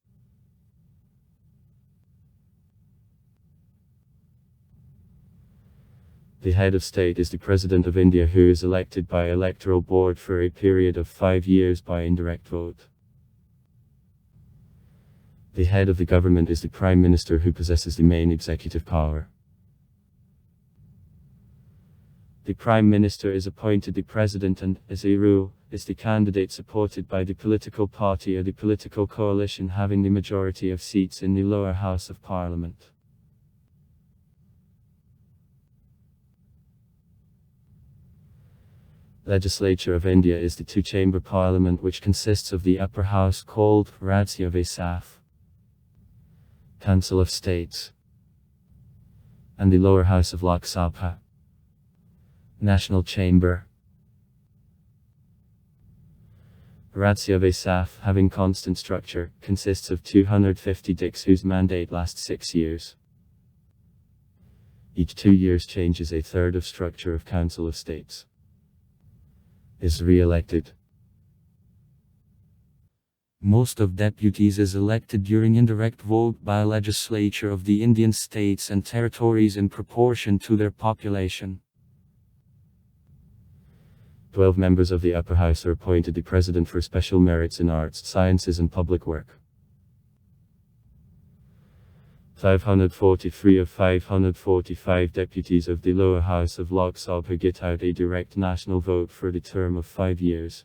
Speaker 1: The head of state is the President of India, who is elected by electoral board for a period of 5 years by indirect vote. The head of the government is the Prime Minister, who possesses the main executive power. The Prime Minister is appointed the President and, as a rule, is the candidate supported by the political party or the political coalition having the majority of seats in the lower house of Parliament. Legislature of India is the two-chamber parliament which consists of the upper house called Rajya Sabha, Council of States, and the lower house of Lok Sabha, National Chamber. Rajya Sabha, having constant structure, consists of 250 dicks whose mandate lasts 6 years. Each 2 years changes a third of structure of Council of States. Is re-elected. Most of deputies is elected during indirect vote by legislature of the Indian states and territories in proportion to their population. 12 members of the upper house are appointed the president for special merits in arts, sciences and public work. 543 of 545 deputies of the lower house of Lok Sabha get out a direct national vote for the term of 5 years.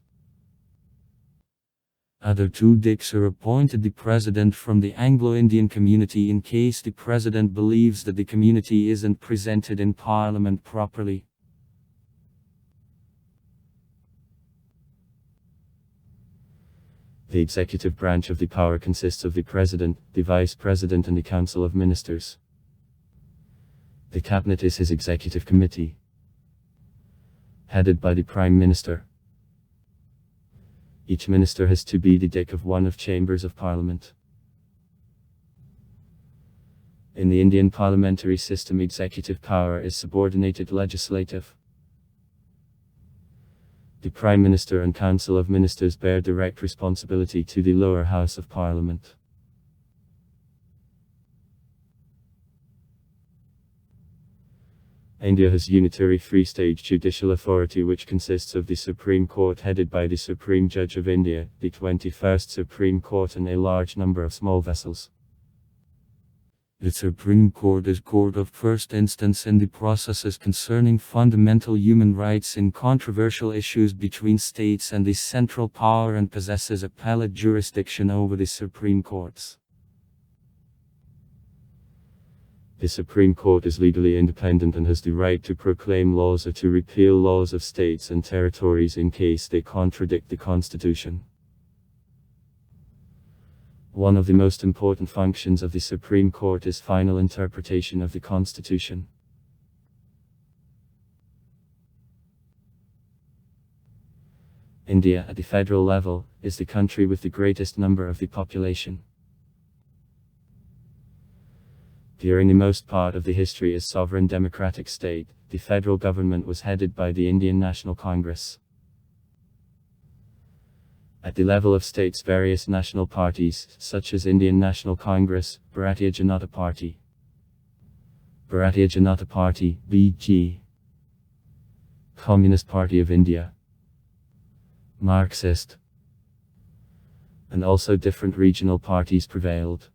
Speaker 1: Other 2 dicks are appointed the president from the Anglo-Indian community in case the president believes that the community isn't presented in parliament properly. The executive branch of the power consists of the President, the Vice President and the Council of Ministers. The Cabinet is his executive committee, headed by the Prime Minister. Each minister has to be the dick of one of chambers of Parliament. In the Indian parliamentary system, executive power is subordinated to legislative. The Prime Minister and Council of Ministers bear direct responsibility to the lower house of Parliament. India has unitary three-stage judicial authority which consists of the Supreme Court headed by the Supreme Judge of India, the 21st Supreme Court and a large number of small vessels. The Supreme Court is court of first instance in the processes concerning fundamental human rights in controversial issues between states and the central power and possesses appellate jurisdiction over the Supreme Courts. The Supreme Court is legally independent and has the right to proclaim laws or to repeal laws of states and territories in case they contradict the Constitution. One of the most important functions of the Supreme Court is final interpretation of the Constitution. India, at the federal level, is the country with the greatest number of the population. During the most part of the history as sovereign democratic state, the federal government was headed by the Indian National Congress. At the level of states, various national parties, such as Indian National Congress, Bharatiya Janata Party, BJ, Communist Party of India, Marxist, and also different regional parties prevailed.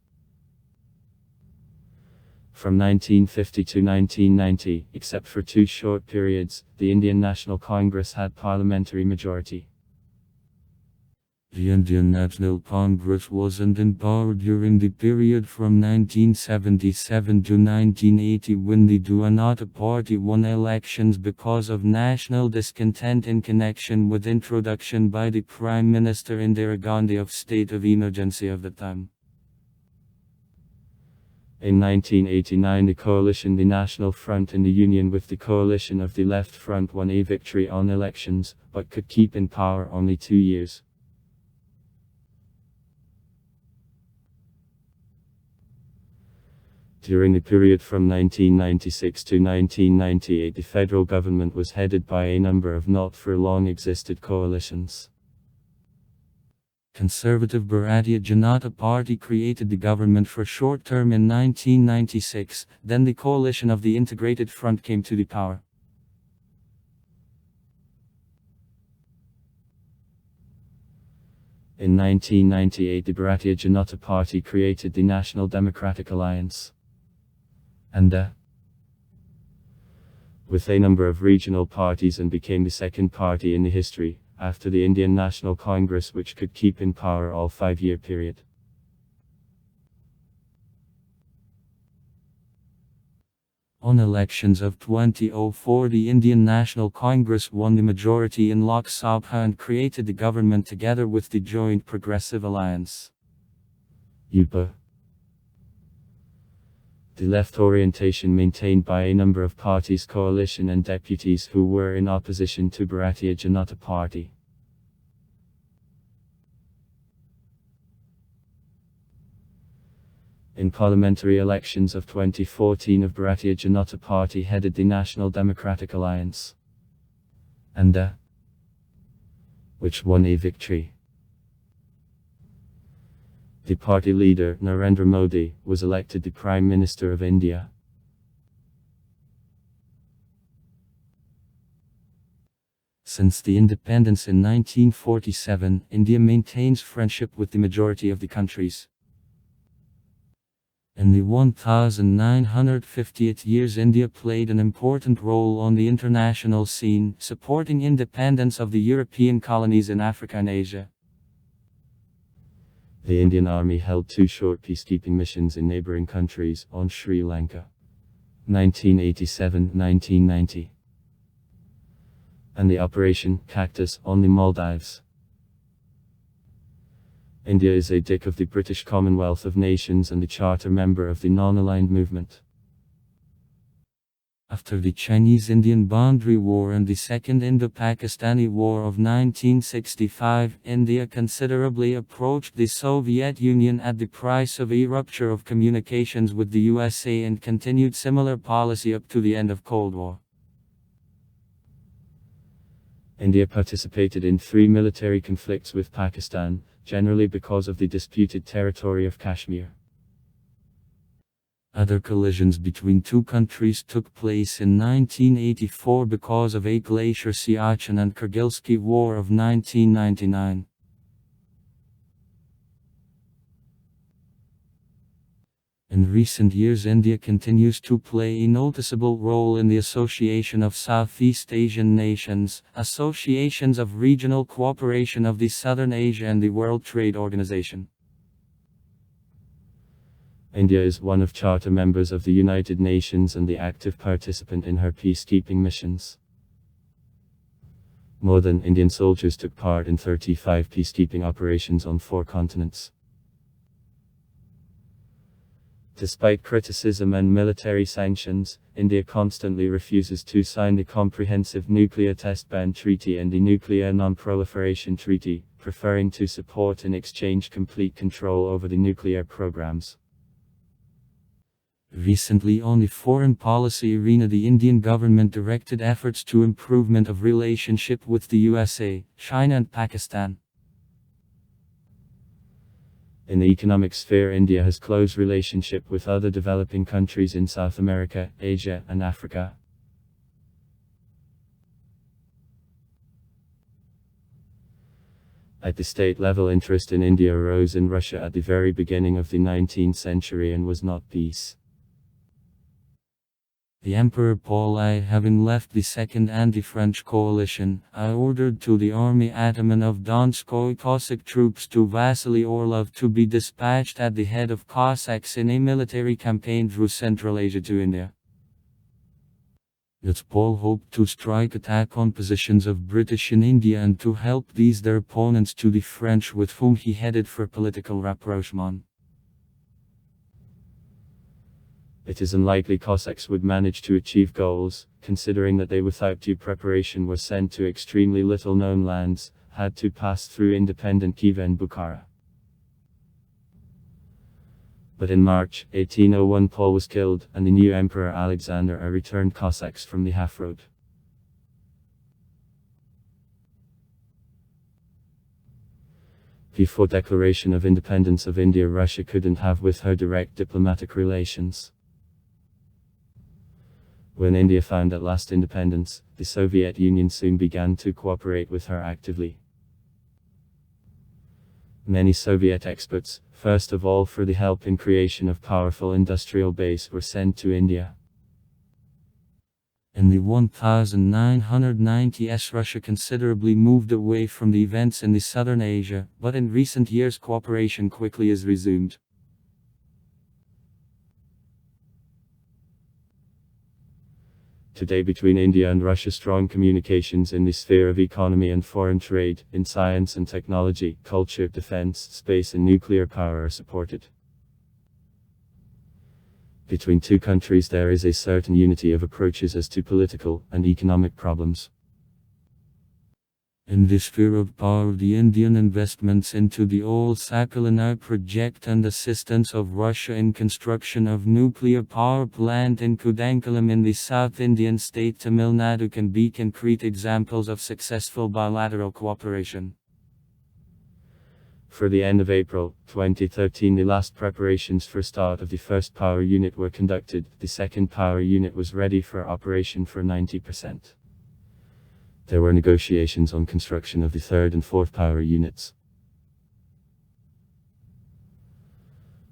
Speaker 1: From 1950 to 1990, except for 2 short periods, the Indian National Congress had parliamentary majority. The Indian National Congress wasn't in power during the period from 1977 to 1980 when the Janata Party won elections because of national discontent in connection with introduction by the Prime Minister Indira Gandhi of state of emergency of the time. In 1989 the coalition the National Front in the union with the coalition of the Left Front won a victory on elections, but could keep in power only 2 years. During the period from 1996 to 1998 the federal government was headed by a number of not for long existed coalitions. Conservative Bharatiya Janata Party created the government for short term in 1996, then the coalition of the Integrated Front came to the power. In 1998 the Bharatiya Janata Party created the National Democratic Alliance. And with a number of regional parties and became the second party in the history, after the Indian National Congress which could keep in power all 5-year period. On elections of 2004, the Indian National Congress won the majority in Lok Sabha and created the government together with the Joint Progressive Alliance. UPA. The left orientation maintained by a number of parties, coalition and deputies who were in opposition to Bharatiya Janata Party. In parliamentary elections of 2014 of Bharatiya Janata Party headed the National Democratic Alliance, NDA, which won a victory. The party leader, Narendra Modi, was elected the Prime Minister of India. Since the independence in 1947, India maintains friendship with the majority of the countries. In the 1958 years, India played an important role on the international scene, supporting independence of the European colonies in Africa and Asia. The Indian Army held 2 short peacekeeping missions in neighboring countries, on Sri Lanka, 1987-1990, and the Operation Cactus on the Maldives. India is a DIC of the British Commonwealth of Nations and the charter member of the Non-Aligned Movement. After the Chinese-Indian Boundary War and the Second Indo-Pakistani War of 1965, India considerably approached the Soviet Union at the price of a rupture of communications with the USA and continued similar policy up to the end of Cold War. India participated in 3 military conflicts with Pakistan, generally because of the disputed territory of Kashmir. Other collisions between 2 countries took place in 1984 because of a Glacier Siachen and Kargilsky War of 1999. In recent years, India continues to play a noticeable role in the Association of Southeast Asian Nations, associations of regional cooperation of the Southern Asia and the World Trade Organization. India is one of charter members of the United Nations and the active participant in her peacekeeping missions. More than Indian soldiers took part in 35 peacekeeping operations on 4 continents. Despite criticism and military sanctions, India constantly refuses to sign the Comprehensive Nuclear Test Ban Treaty and the Nuclear Non-Proliferation Treaty, preferring to support and exchange complete control over the nuclear programs. Recently, on the foreign policy arena, the Indian government directed efforts to improvement of relationship with the USA, China and Pakistan. In the economic sphere, India has close relationship with other developing countries in South America, Asia, and Africa. At the state level, interest in India arose in Russia at the very beginning of the 19th century and was not peace. The Emperor Paul I, having left the Second Anti-French Coalition, ordered to the army Ataman of Donskoy Cossack troops to Vasily Orlov to be dispatched at the head of Cossacks in a military campaign through Central Asia to India. Yet Paul hoped to strike attack on positions of British in India and to help these their opponents to the French, with whom he headed for political rapprochement. It is unlikely Cossacks would manage to achieve goals, considering that they without due preparation were sent to extremely little known lands, had to pass through independent Kiev and Bukhara. But in March 1801 Paul was killed, and the new Emperor Alexander returned Cossacks from the half road. Before declaration of independence of India, Russia couldn't have with her direct diplomatic relations. When India found at last independence, the Soviet Union soon began to cooperate with her actively. Many Soviet experts, first of all for the help in creation of powerful industrial base, were sent to India. In the 1990s, Russia considerably moved away from the events in the Southern Asia, but in recent years cooperation quickly is resumed. Today, between India and Russia, strong communications in the sphere of economy and foreign trade, in science and technology, culture, defense, space and nuclear power are supported. Between two countries there is a certain unity of approaches as to political and economic problems. In the sphere of power, the Indian investments into the old Sakhalin project and assistance of Russia in construction of nuclear power plant in Kudankulam in the South Indian state Tamil Nadu can be concrete examples of successful bilateral cooperation. For the end of April 2013, the last preparations for start of the first power unit were conducted. The second power unit was ready for operation for 90%. There were negotiations on construction of the third and fourth power units.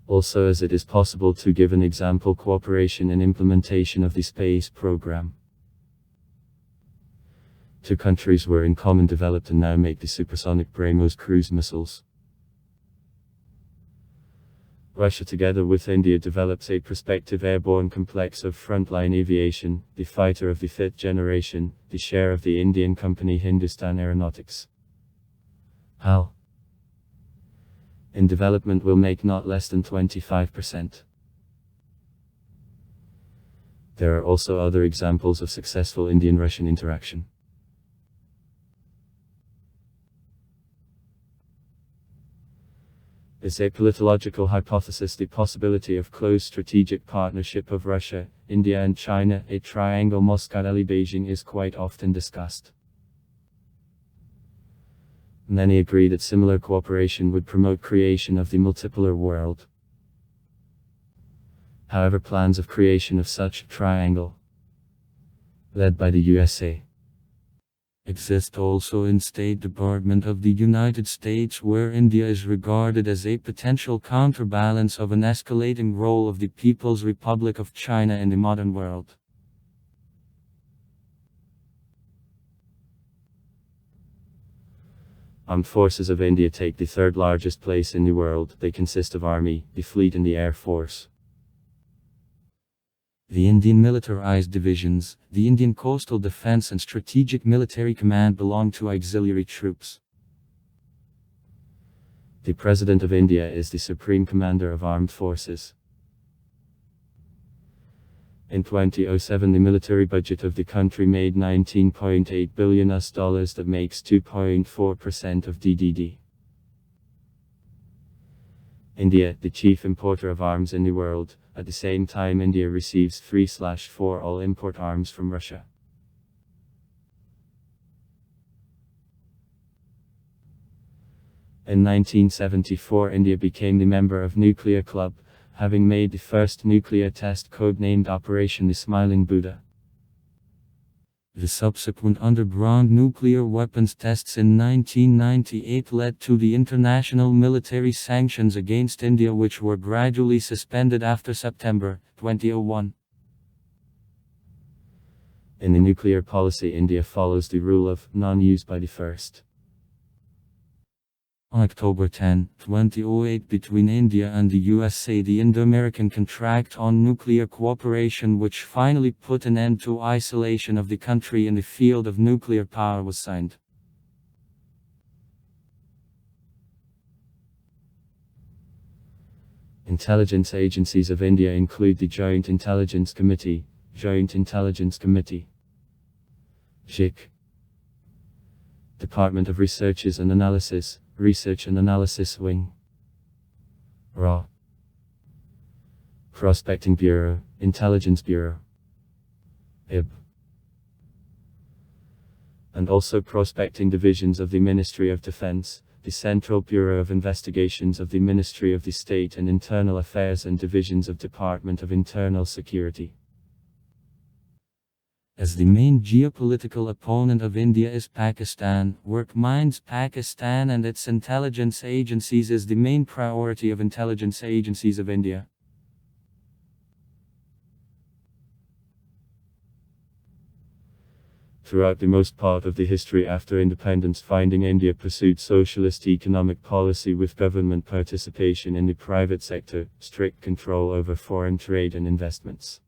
Speaker 1: Also, as it is possible to give an example, cooperation in implementation of the space program. Two countries were in common developed and now make the supersonic BrahMos cruise missiles. Russia together with India develops a prospective airborne complex of frontline aviation, the fighter of the fifth generation, the share of the Indian company Hindustan Aeronautics. HAL in development will make not less than 25%. There are also other examples of successful Indian-Russian interaction. Is a politological hypothesis the possibility of close strategic partnership of Russia, India and China, a triangle Moscow-Delhi-Beijing, is quite often discussed. Many agree that similar cooperation would promote creation of the multipolar world. However, plans of creation of such a triangle, led by the USA, exist also in State Department of the United States, where India is regarded as a potential counterbalance of an escalating role of the People's Republic of China in the modern world. Armed forces of India take the third largest place in the world. They consist of Army, the Fleet and the Air Force. The Indian militarized divisions, the Indian Coastal Defense and Strategic Military Command belong to auxiliary troops. The President of India is the Supreme Commander of Armed Forces. In 2007, the military budget of the country made $19.8 billion, that makes 2.4% of DDD. India, the chief importer of arms in the world. At the same time, India receives 3/4 all import arms from Russia. In 1974, India became the member of Nuclear Club, having made the first nuclear test codenamed Operation the Smiling Buddha. The subsequent underground nuclear weapons tests in 1998 led to the international military sanctions against India, which were gradually suspended after September 2001. In the nuclear policy, India follows the rule of non-use by the first. On October 10, 2008, between India and the USA, the Indo-American Contract on Nuclear Cooperation, which finally put an end to isolation of the country in the field of nuclear power, was signed. Intelligence agencies of India include the Joint Intelligence Committee, Joint Intelligence Committee, JIC, Department of Researches and Analysis, Research and Analysis Wing, RAW, Prospecting Bureau, Intelligence Bureau, IB, and also prospecting divisions of the Ministry of Defense, the Central Bureau of Investigations of the Ministry of the State and Internal Affairs, and divisions of Department of Internal Security. As the main geopolitical opponent of India is Pakistan, work minds Pakistan and its intelligence agencies is the main priority of intelligence agencies of India. Throughout the most part of the history after independence, finding India pursued socialist economic policy with government participation in the private sector, strict control over foreign trade and investments.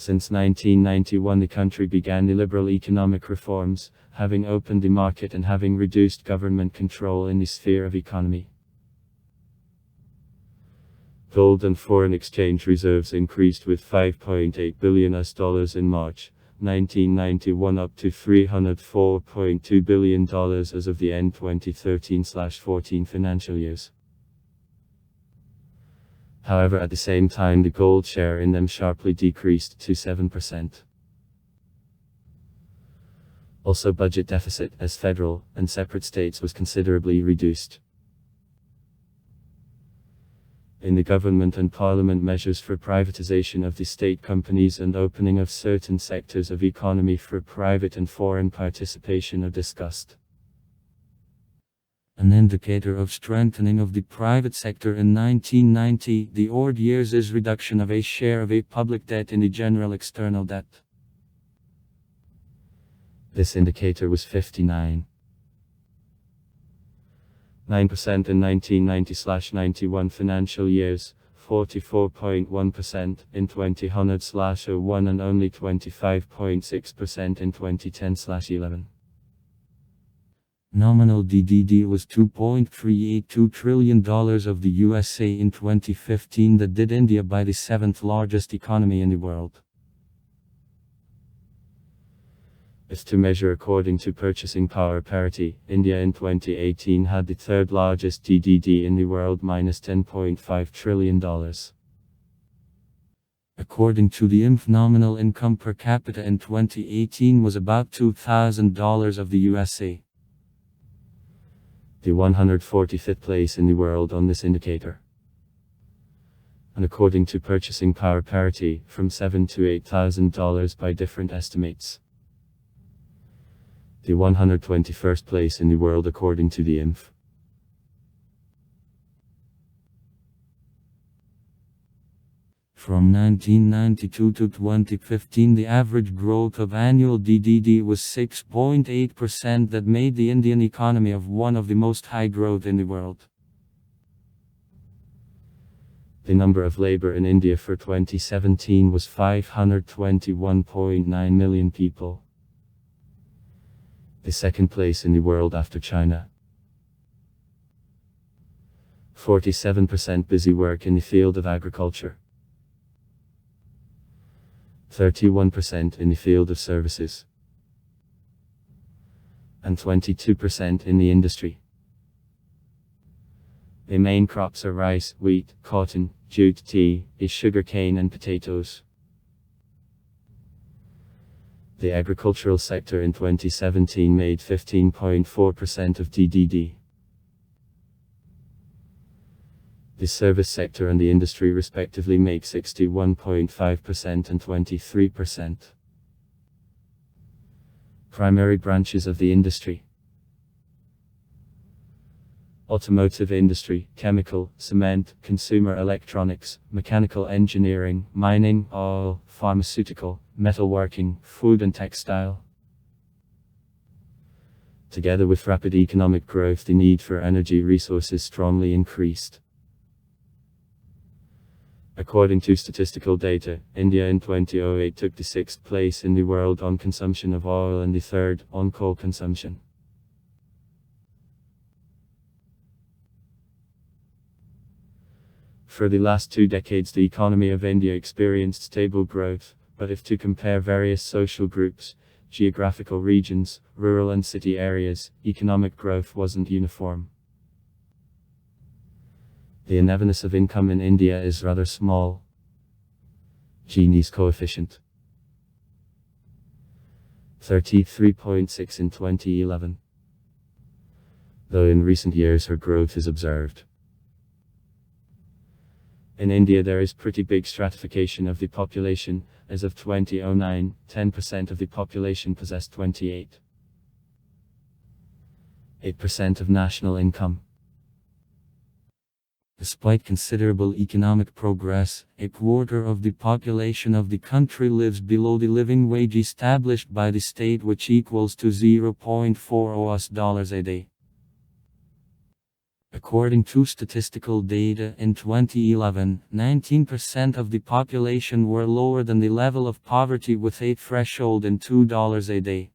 Speaker 1: Since 1991 the country began the liberal economic reforms, having opened the market and having reduced government control in the sphere of economy. Gold and foreign exchange reserves increased with $5.8 billion in March 1991 up to $304.2 billion as of the end 2013/14 financial years. However, at the same time the gold share in them sharply decreased to 7%. Also budget deficit as federal and separate states was considerably reduced. In the government and parliament measures for privatization of the state companies and opening of certain sectors of economy for private and foreign participation are discussed. An indicator of strengthening of the private sector in 1990, the odd years is reduction of a share of a public debt in the general external debt. This indicator was 59.9% in 1990/91 financial years, 44.1% in 2000/01 and only 25.6% in 2010/11. Nominal DDD was $2.382 trillion of the USA in 2015, that did India by the 7th largest economy in the world. If to measure according to purchasing power parity, India in 2018 had the third largest DDD in the world, minus $10.5 trillion. According to the IMF, nominal income per capita in 2018 was about $2,000 of the USA. The 145th place in the world on this indicator. And according to purchasing power parity, from $7,000 to $8,000 by different estimates. The 121st place in the world according to the IMF. From 1992 to 2015 the average growth of annual DDD was 6.8%, that made the Indian economy of one of the most high growth in the world. The number of labor in India for 2017 was 521.9 million people. The second place in the world after China. 47% busy work in the field of agriculture. 31% in the field of services. And 22% in the industry. The main crops are rice, wheat, cotton, jute, tea, sugarcane and potatoes. The agricultural sector in 2017 made 15.4% of DDD. The service sector and the industry respectively make 61.5% and 23%. Primary branches of the industry: automotive industry, chemical, cement, consumer electronics, mechanical engineering, mining, oil, pharmaceutical, metalworking, food and textile. Together with rapid economic growth, the need for energy resources strongly increased. According to statistical data, India in 2008 took the 6th place in the world on consumption of oil and the 3rd on coal consumption. For the last 2 decades the economy of India experienced stable growth, but if to compare various social groups, geographical regions, rural and city areas, economic growth wasn't uniform. The unevenness of income in India is rather small. Gini's coefficient 33.6 in 2011. Though in recent years her growth is observed. In India there is pretty big stratification of the population. As of 2009, 10% of the population possessed 28% of national income. Despite considerable economic progress, a quarter of the population of the country lives below the living wage established by the state, which equals to $0.40 a day. According to statistical data in 2011, 19% of the population were lower than the level of poverty with a threshold in $2 a day.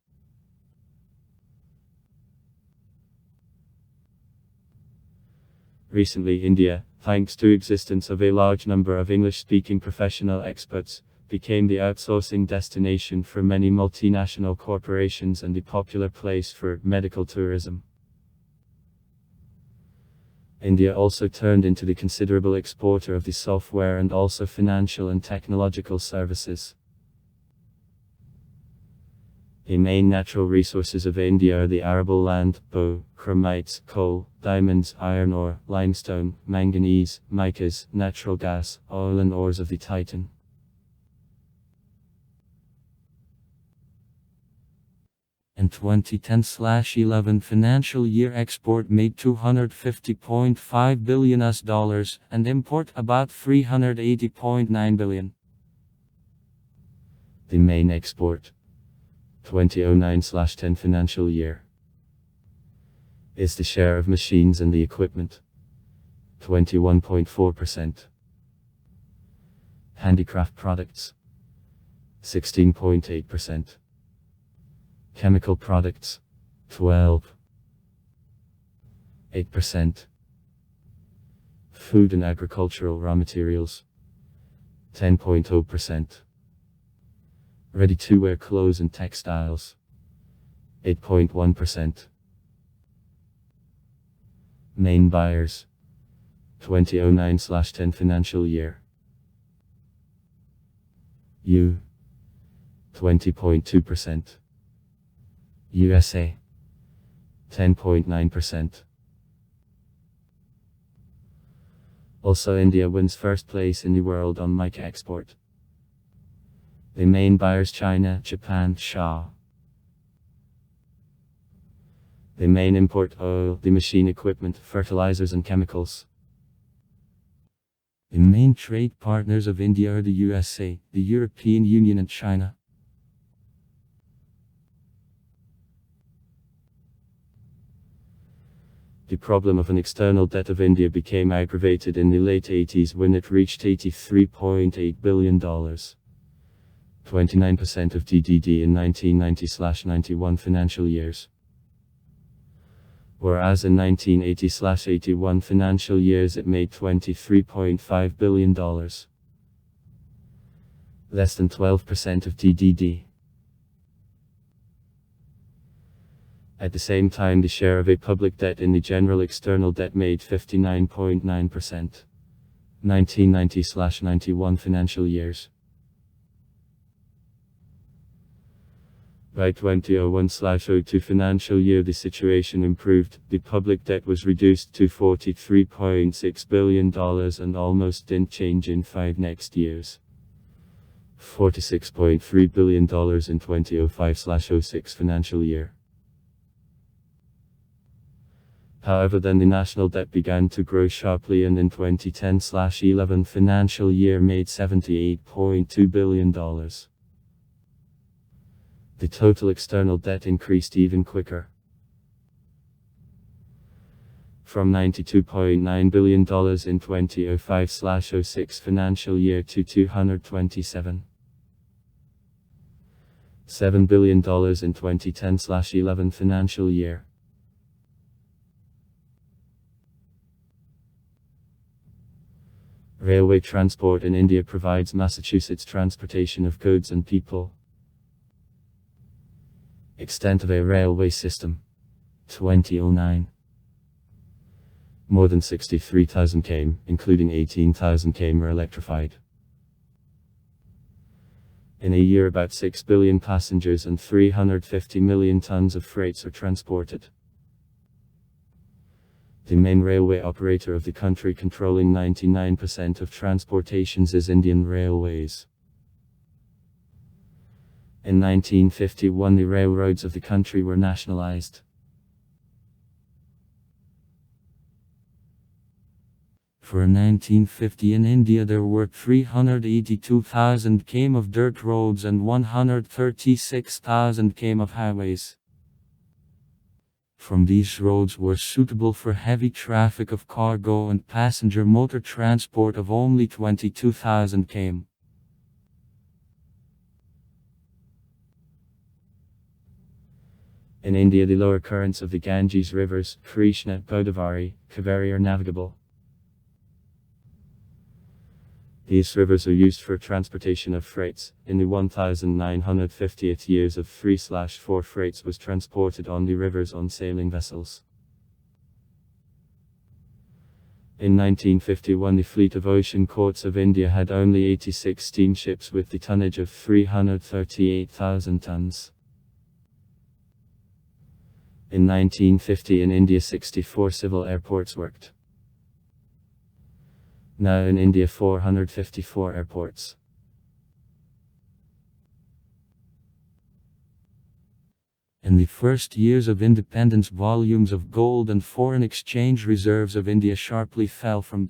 Speaker 1: Recently, India, thanks to existence of a large number of English-speaking professional experts, became the outsourcing destination for many multinational corporations and a popular place for medical tourism. India also turned into the considerable exporter of the software and also financial and technological services. The main natural resources of India are the arable land, chromites, coal, diamonds, iron ore, limestone, manganese, micas, natural gas, oil and ores of the Titan. In 2010/11 financial year, export made $250.5 billion and import about $380.9 billion. The main export 2009/10 financial year is the share of machines and the equipment 21.4%, handicraft products 16.8%, chemical products 12.8%, food and agricultural raw materials 10.0%, ready-to-wear clothes and textiles 8.1%. Main buyers 2009/10 financial year: U 20.2%, USA 10.9%. Also, India wins first place in the world on mica export. The main buyers: China, Japan, Shaw. The main import: oil, the machine equipment, fertilizers and chemicals. The main trade partners of India are the USA, the European Union and China. The problem of an external debt of India became aggravated in the late 80s when it reached $83.8 billion. 29% of GDP in 1990/91 financial years. Whereas in 1980/81 financial years it made $23.5 billion. Less than 12% of GDP. At the same time, the share of a public debt in the general external debt made 59.9%. 1990/91 financial years. By 2001/02 financial year the situation improved, the public debt was reduced to $43.6 billion and almost didn't change in 5 next years. $46.3 billion in 2005/06 financial year. However, then the national debt began to grow sharply and in 2010/11 financial year made $78.2 billion. The total external debt increased even quicker. From $92.9 billion in 2005/06 financial year to $227.7 billion in 2010/11 financial year. Railway transport in India provides Massachusetts transportation of goods and people. Extent of a railway system 2009. More than 63,000 km, including 18,000 km are electrified. In a year about 6 billion passengers and 350 million tons of freights are transported. The main railway operator of the country, controlling 99% of transportations, is Indian Railways. In 1951 the railroads of the country were nationalized. For 1950 in India there were 382,000 km of dirt roads and 136,000 km of highways. from these roads were suitable for heavy traffic of cargo and passenger motor transport of only 22,000 km. In India, the lower currents of the Ganges rivers, Krishna, Godavari, Kaveri are navigable. These rivers are used for transportation of freights. In the 1950th years of 3/4 freights was transported on the rivers on sailing vessels. In 1951 the fleet of ocean courts of India had only 86 steamships with the tonnage of 338,000 tons. In 1950 in India 64 civil airports worked. Now in India 454 airports. In the first years of independence, volumes of gold and foreign exchange reserves of India sharply fell from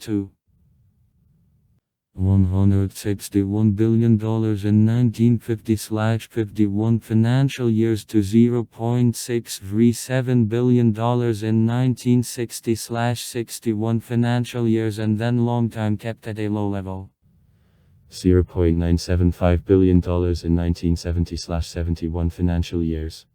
Speaker 1: $161 billion in 1950/51 financial years to $0.637 billion in 1960/61 financial years, and then long time kept at a low level. $0.975 billion in 1970/71 financial years.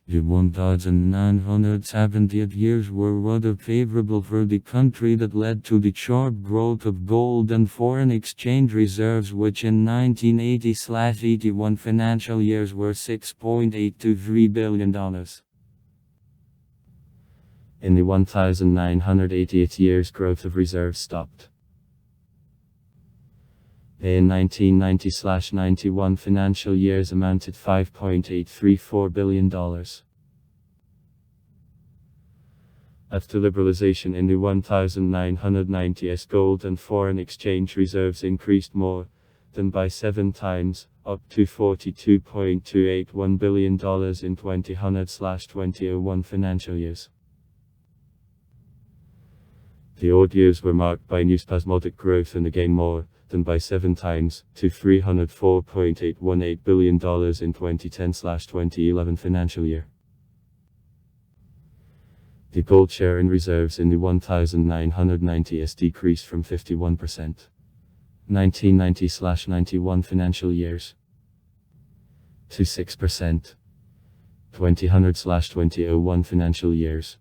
Speaker 1: The 1970th years were rather favorable for the country, that led to the sharp growth of gold and foreign exchange reserves, which in 1980/81 financial years were $6.823 billion. In the 1980th years, growth of reserves stopped. In 1990/91 financial years amounted $5.834 billion. After liberalization in the 1990s, gold and foreign exchange reserves increased more than by 7 times, up to $42.281 billion in 2000/2001 financial years. The odd years were marked by new spasmodic growth and again more than by 7 times, to $304.818 billion in 2010/2011 financial year. The gold share in reserves in the 1990s decreased from 51%, 1990/91 financial years, to 6%, 2000/2001 financial years.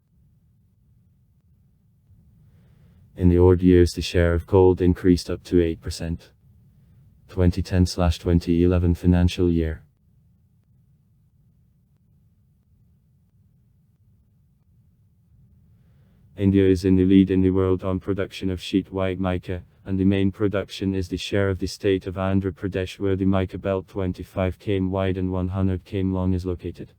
Speaker 1: In the odd years, the share of gold increased up to 8%, 2010/2011 financial year. India is in the lead in the world on production of sheet white mica, and the main production is the share of the state of Andhra Pradesh, where the mica belt 25 km wide and 100 km long is located.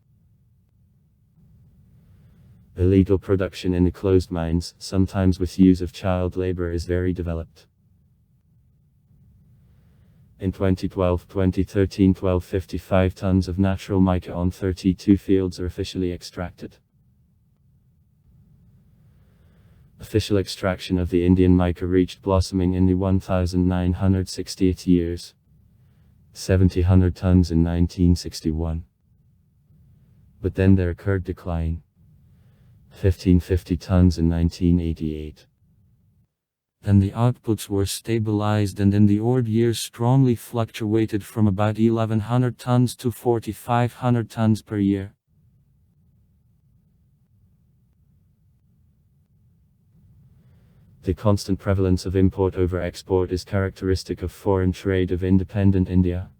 Speaker 1: Illegal production in the closed mines, sometimes with use of child labor, is very developed. In 2012-2013, 1255 tons of natural mica on 32 fields are officially extracted. Official extraction of the Indian mica reached blossoming in the 1968 years. 700 tons in 1961. But then there occurred decline. 1550 tons in 1988. Then the outputs were stabilized, and in the odd years strongly fluctuated from about 1100 tons to 4500 tons per year. The constant prevalence of import over export is characteristic of foreign trade of independent India.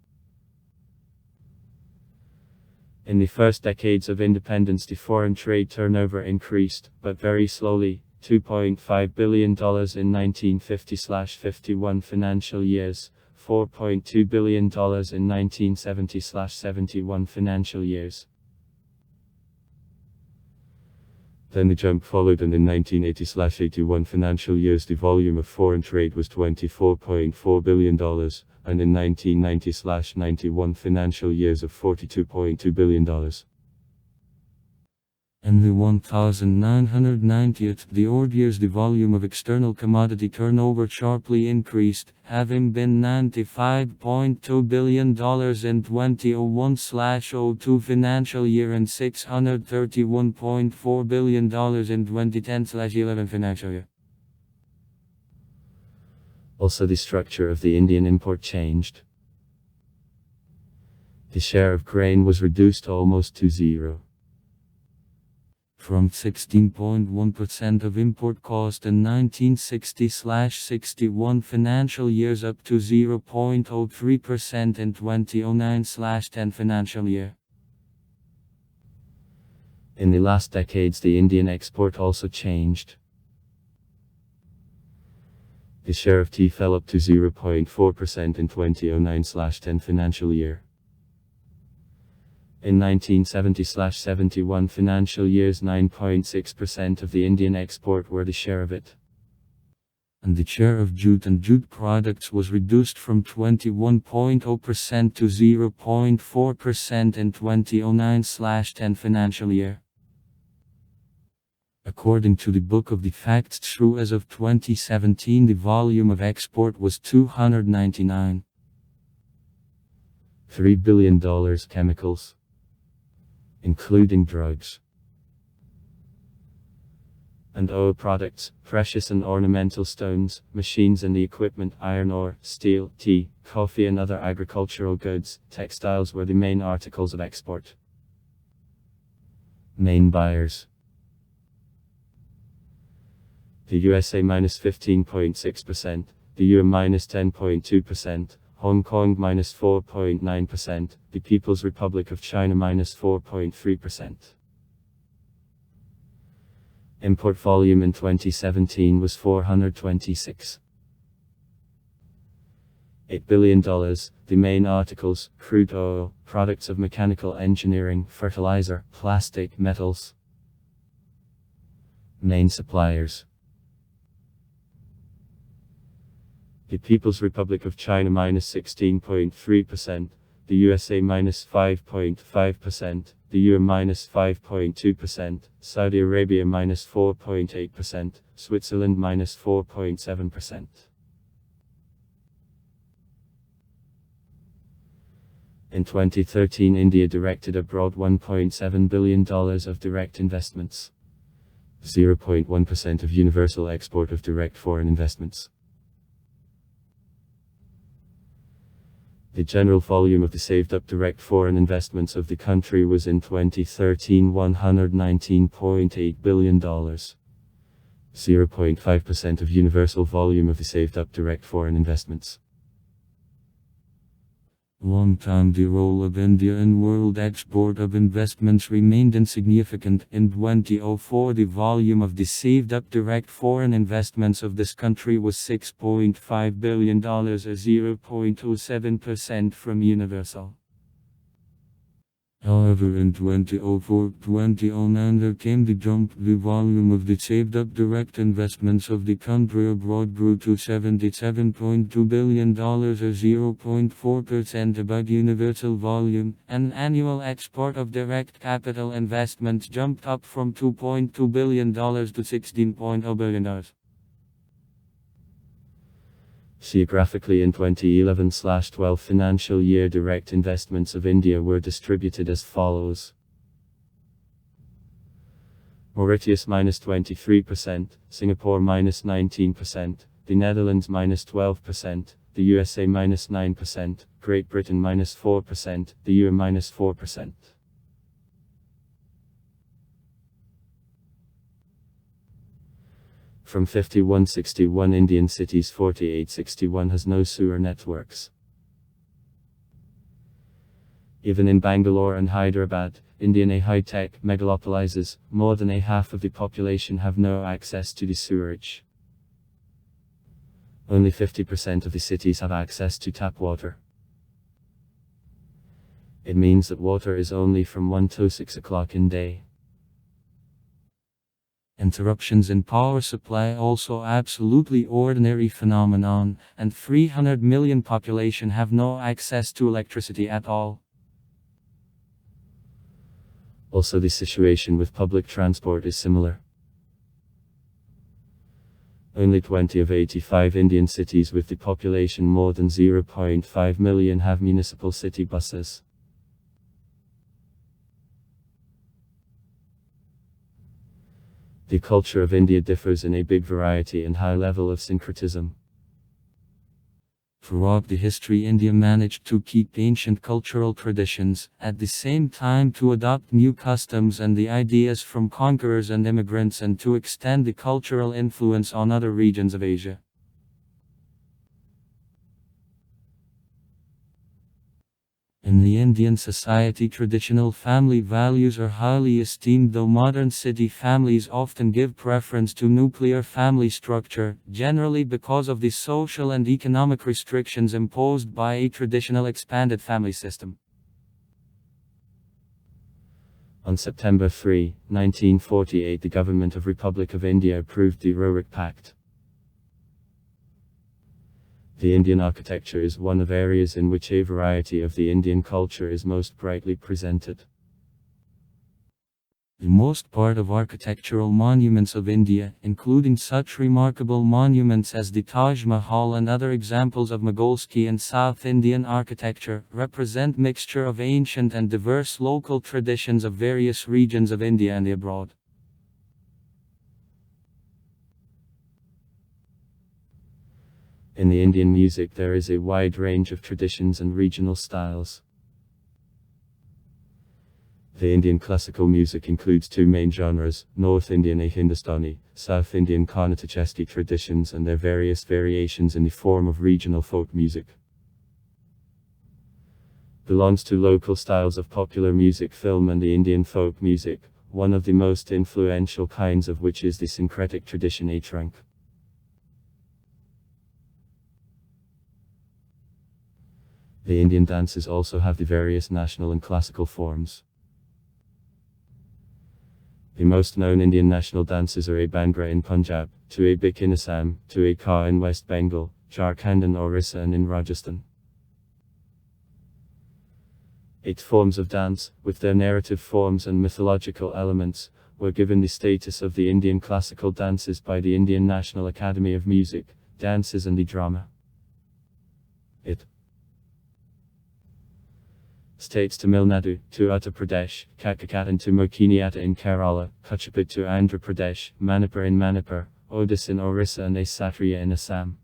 Speaker 1: In the first decades of independence, the foreign trade turnover increased, but very slowly, $2.5 billion in 1950/51 financial years, $4.2 billion in 1970/71 financial years. Then the jump followed, and in 1980/81 financial years the volume of foreign trade was $24.4 billion, and in 1990/91 financial years of $42.2 billion. In the 1990th, the odd years, the volume of external commodity turnover sharply increased, having been $95.2 billion in 2001/02 financial year and $631.4 billion in 2010/11 financial year. Also, the structure of the Indian import changed. The share of grain was reduced almost to zero. From 16.1% of import cost in 1960/61 financial years up to 0.03% in 2009/10 financial year. In the last decades, the Indian export also changed. The share of tea fell up to 0.4% in 2009/10 financial year. In 1970/71 financial years, 9.6% of the Indian export were the share of it. And the share of jute and jute products was reduced from 21.0% to 0.4% in 2009/10 financial year. According to the Book of the Facts True, as of 2017, the volume of export was $299.3 billion chemicals, including drugs and oil products, precious and ornamental stones, machines and the equipment, iron ore, steel, tea, coffee and other agricultural goods. Textiles were the main articles of export. Main buyers: the USA -15.6%, the EU -10.2%, Hong Kong -4.9%, the People's Republic of China -4.3%. Import volume in 2017 was $426.8 billion. The main articles: crude oil, products of mechanical engineering, fertilizer, plastic, metals. Main suppliers: the People's Republic of China -16.3%, the USA -5.5%, the EU -5.2%, Saudi Arabia -4.8%, Switzerland -4.7%. In 2013, India directed abroad $1.7 billion of direct investments, 0.1% of universal export of direct foreign investments. The general volume of the saved-up direct foreign investments of the country was in 2013 $119.8 billion, 0.5% of universal volume of the saved-up direct foreign investments. Long time, the role of India in world export of investments remained insignificant. In 2004, the volume of the saved-up direct foreign investments of this country was $6.5 billion, or 0.07% from universal. However, in 2004-2009 there came the jump. The volume of the saved-up direct investments of the country abroad grew to $77.2 billion, or 0.4% above universal volume. An annual export of direct capital investments jumped up from $2.2 billion to $16.0 billion. Geographically, in 2011/12 financial year, direct investments of India were distributed as follows: Mauritius -23%, Singapore -19%, the Netherlands -12%, the USA -9%, Great Britain -4%, the EU -4%. From 5161 Indian cities, 4861 has no sewer networks. Even in Bangalore and Hyderabad, Indian high-tech megalopolises, more than a half of the population have no access to the sewerage. Only 50% of the cities have access to tap water. It means that water is only from 1 to 6 o'clock in day. Interruptions in power supply also absolutely ordinary phenomenon, and 300 million population have no access to electricity at all. Also, the situation with public transport is similar. Only 20 of 85 Indian cities with the population more than 0.5 million have municipal city buses. The culture of India differs in a big variety and high level of syncretism. Throughout the history, India managed to keep ancient cultural traditions, at the same time to adopt new customs and the ideas from conquerors and immigrants, and to extend the cultural influence on other regions of Asia. In the Indian society, traditional family values are highly esteemed, though modern city families often give preference to nuclear family structure, generally because of the social and economic restrictions imposed by a traditional expanded family system. On September 3, 1948, the Government of Republic of India approved the Roerich Pact. The Indian architecture is one of areas in which a variety of the Indian culture is most brightly presented. The most part of architectural monuments of India, including such remarkable monuments as the Taj Mahal and other examples of Mughalski and South Indian architecture, represent mixture of ancient and diverse local traditions of various regions of India and abroad. In the Indian music, there is a wide range of traditions and regional styles. The Indian classical music includes two main genres, North Indian and Hindustani, South Indian Karnataka traditions and their various variations in the form of regional folk music. Belongs to local styles of popular music, film and the Indian folk music, one of the most influential kinds of which is the syncretic tradition a trunk. The Indian dances also have the various national and classical forms. The most known Indian national dances are a Bhangra in Punjab, to a Bik in Assam, to a Ka in West Bengal, Jharkhand and Orissa and in Rajasthan. 8 forms of dance, with their narrative forms and mythological elements, were given the status of the Indian classical dances by the Indian National Academy of Music, Dances and the Drama. It states Tamil Nadu, to Uttar Pradesh, Kakkakat to Mokiniyattam in Kerala, Kuchiput to Andhra Pradesh, Manipur in Manipur, Odisha in Orissa and a Satriya in Assam.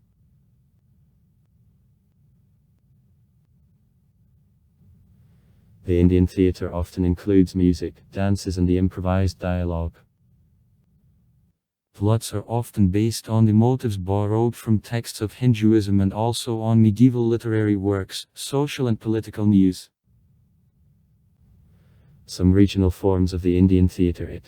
Speaker 1: The Indian theatre often includes music, dances and the improvised dialogue. Plots are often based on the motives borrowed from texts of Hinduism and also on medieval literary works, social and political news. Some regional forms of the Indian theatre.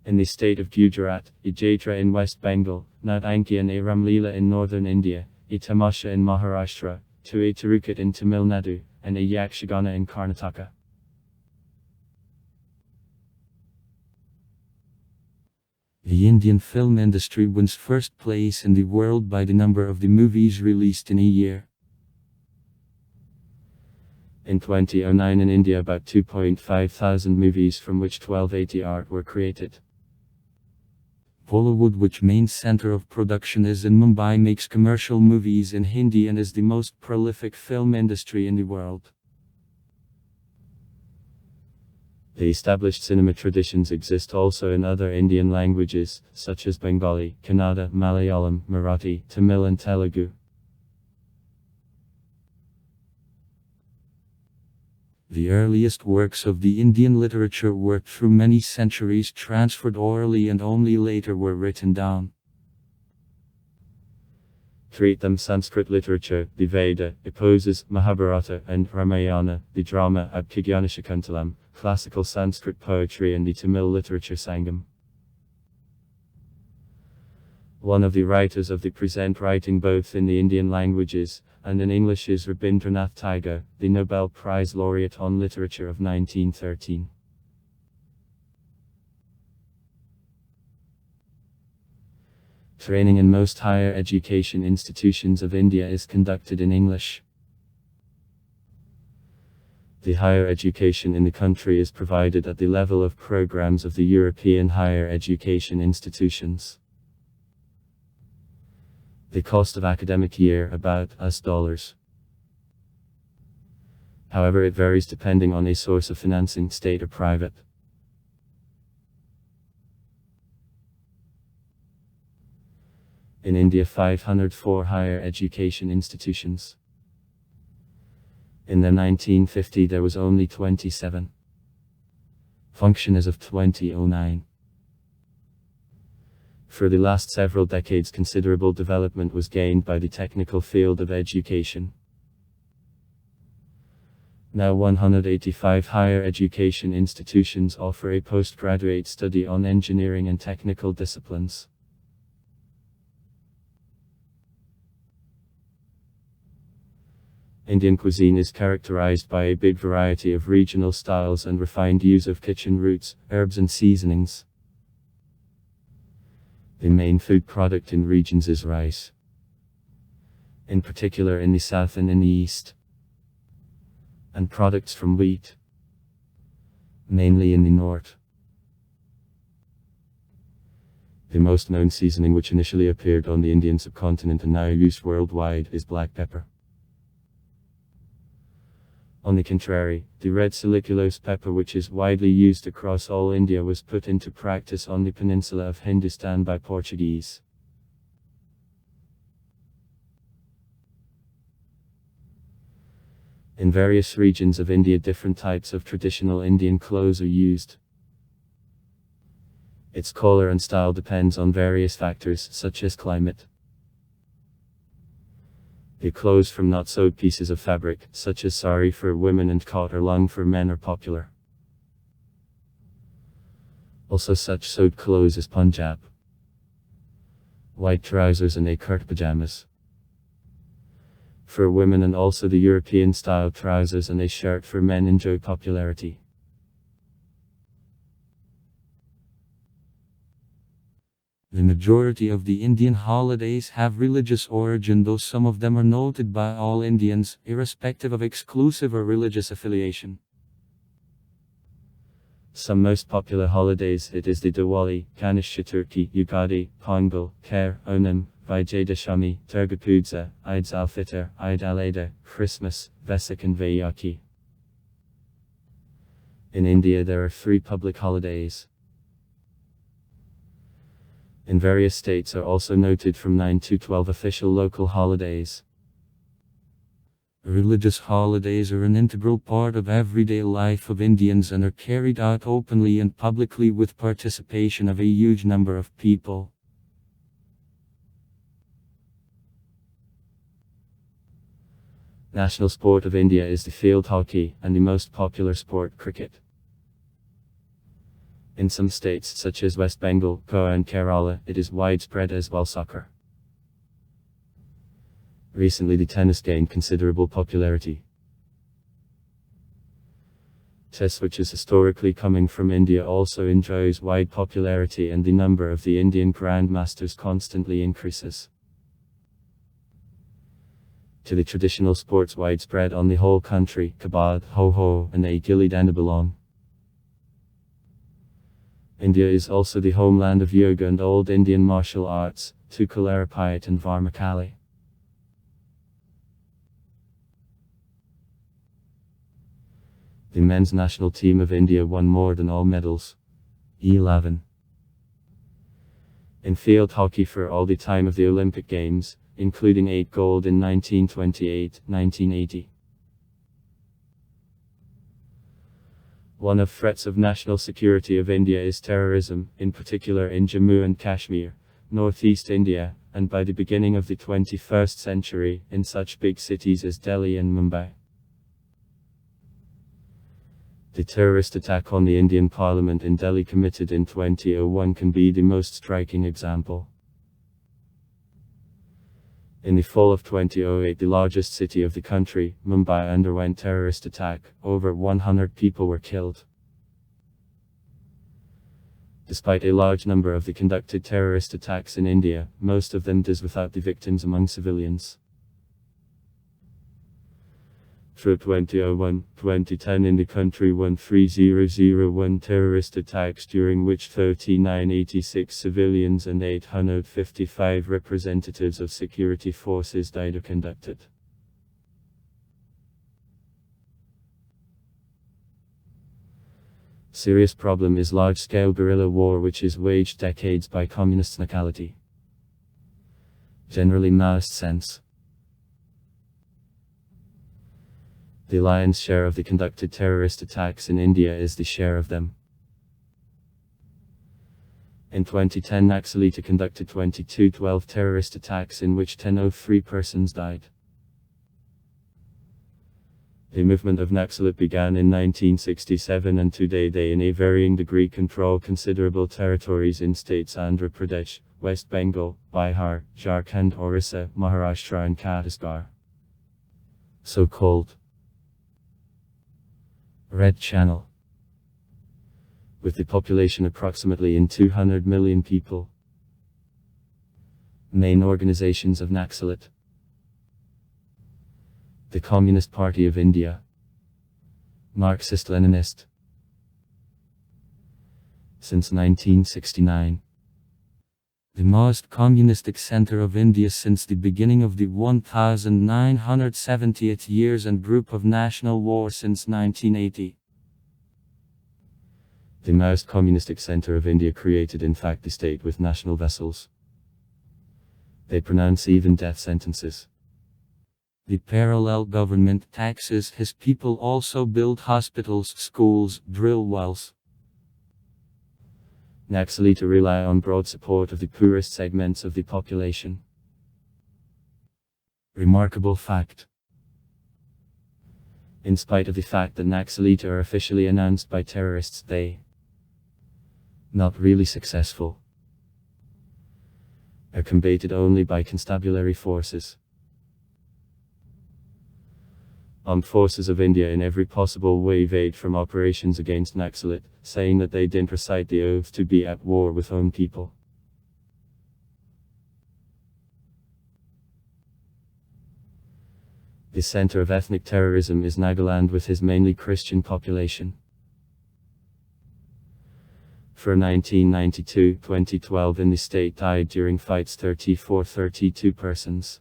Speaker 1: In the state of Gujarat, a Jaitra in West Bengal, Nautanki and a Ramleela in northern India, a Tamasha in Maharashtra, to a Tirukat in Tamil Nadu, and a Yakshagana in Karnataka. The Indian film industry wins first place in the world by the number of the movies released in a year. In 2009 in India, about 2.5 thousand movies, from which 1280 art were created. Bollywood, which main center of production is in Mumbai, makes commercial movies in Hindi and is the most prolific film industry in the world. The established cinema traditions exist also in other Indian languages, such as Bengali, Kannada, Malayalam, Marathi, Tamil and Telugu. The earliest works of the Indian literature worked through many centuries, transferred orally, and only later were written down. Treat them: Sanskrit literature, the Veda, Eposas, Mahabharata, and Ramayana, the drama, Abhigyanashakuntalam, classical Sanskrit poetry, and the Tamil literature Sangam. One of the writers of the present writing both in the Indian languages and in English is Rabindranath Tagore, the Nobel Prize laureate on literature of 1913. Training in most higher education institutions of India is conducted in English. The higher education in the country is provided at the level of programs of the European higher education institutions. The cost of academic year about $. However, it varies depending on a source of financing, state or private. In India, 504 higher education institutions. In the 1950 there was only 27. Function as of 2009. For the last several decades considerable development was gained by the technical field of education. Now 185 higher education institutions offer a postgraduate study on engineering and technical disciplines. Indian cuisine is characterized by a big variety of regional styles and refined use of kitchen roots, herbs and seasonings. The main food product in regions is rice, in particular in the south and in the east, and products from wheat, mainly in the north. The most known seasoning, which initially appeared on the Indian subcontinent and now used worldwide, is black pepper. On the contrary, the red salicylose pepper, which is widely used across all India, was put into practice on the peninsula of Hindustan by Portuguese. In various regions of India, different types of traditional Indian clothes are used. Its color and style depends on various factors, such as climate. The clothes from not sewed pieces of fabric, such as sari for women and kot or lung for men, are popular. Also such sewed clothes as Punjab, white trousers and a kurta pajamas for women, and also the European style trousers and a shirt for men enjoy popularity. The majority of the Indian holidays have religious origin, though some of them are noted by all Indians, irrespective of exclusive or religious affiliation. Some most popular holidays: it is the Diwali, Ganesh Chaturthi, Ugadi, Pongal, Khair, Onam, Vijayadashami, Durga Puja, Eid al-Fitr, Eid al-Adha, Christmas, Vesak and Vaisakhi. In India there are 3 public holidays. In various states are also noted from 9 to 12 official local holidays. Religious holidays are an integral part of everyday life of Indians and are carried out openly and publicly with participation of a huge number of people. National sport of India is the field hockey, and the most popular sport cricket. In some states such as West Bengal, Goa and Kerala, it is widespread as well soccer. Recently the tennis gained considerable popularity. Chess, which is historically coming from India, also enjoys wide popularity, and the number of the Indian grandmasters constantly increases. To the traditional sports widespread on the whole country, kabaddi, ho-ho and a gilli danda belong. India is also the homeland of yoga and old Indian martial arts, to Kalaripayat and Varmakali. The men's national team of India won more than all medals, 11. In field hockey for all the time of the Olympic Games, including 8 gold in 1928, 1980. One of threats of national security of India is terrorism, in particular in Jammu and Kashmir, northeast India, and by the beginning of the 21st century, in such big cities as Delhi and Mumbai. The terrorist attack on the Indian Parliament in Delhi committed in 2001 can be the most striking example. In the fall of 2008, the largest city of the country, Mumbai, underwent terrorist attack. Over 100 people were killed. Despite a large number of the conducted terrorist attacks in India, most of them does without the victims among civilians. Through 2001-2010 in the country 13,001 terrorist attacks during which 3986 civilians and 855 representatives of security forces died or conducted. Serious problem is large-scale guerrilla war which is waged decades by communist nationality. Generally Maoist sense. The lion's share of the conducted terrorist attacks in India is the share of them. In 2010 Naxalita conducted 2212 terrorist attacks in which 1003 persons died. The movement of Naxalit began in 1967 and today they in a varying degree control considerable territories in states Andhra Pradesh, West Bengal, Bihar, Jharkhand, Orissa, Maharashtra and Chhattisgarh. So-called Red Channel. With the population approximately in 200 million people. Main organizations of Naxalit. The Communist Party of India. Marxist-Leninist. Since 1969. The Maoist Communistic Center of India since the beginning of the 1970th years and Group of National War since 1980. The Maoist Communistic Center of India created in fact the state with national vessels. They pronounce even death sentences. The parallel government taxes his people also build hospitals, schools, drill wells. Naxalita rely on broad support of the poorest segments of the population. Remarkable fact. In spite of the fact that Naxalita are officially announced by terrorists, they not really successful. Are combated only by constabulary forces. Armed forces of India in every possible way evade from operations against Naxalit, saying that they didn't recite the oath to be at war with own people. The center of ethnic terrorism is Nagaland with his mainly Christian population. For 1992-2012 in the state died during fights 32 persons.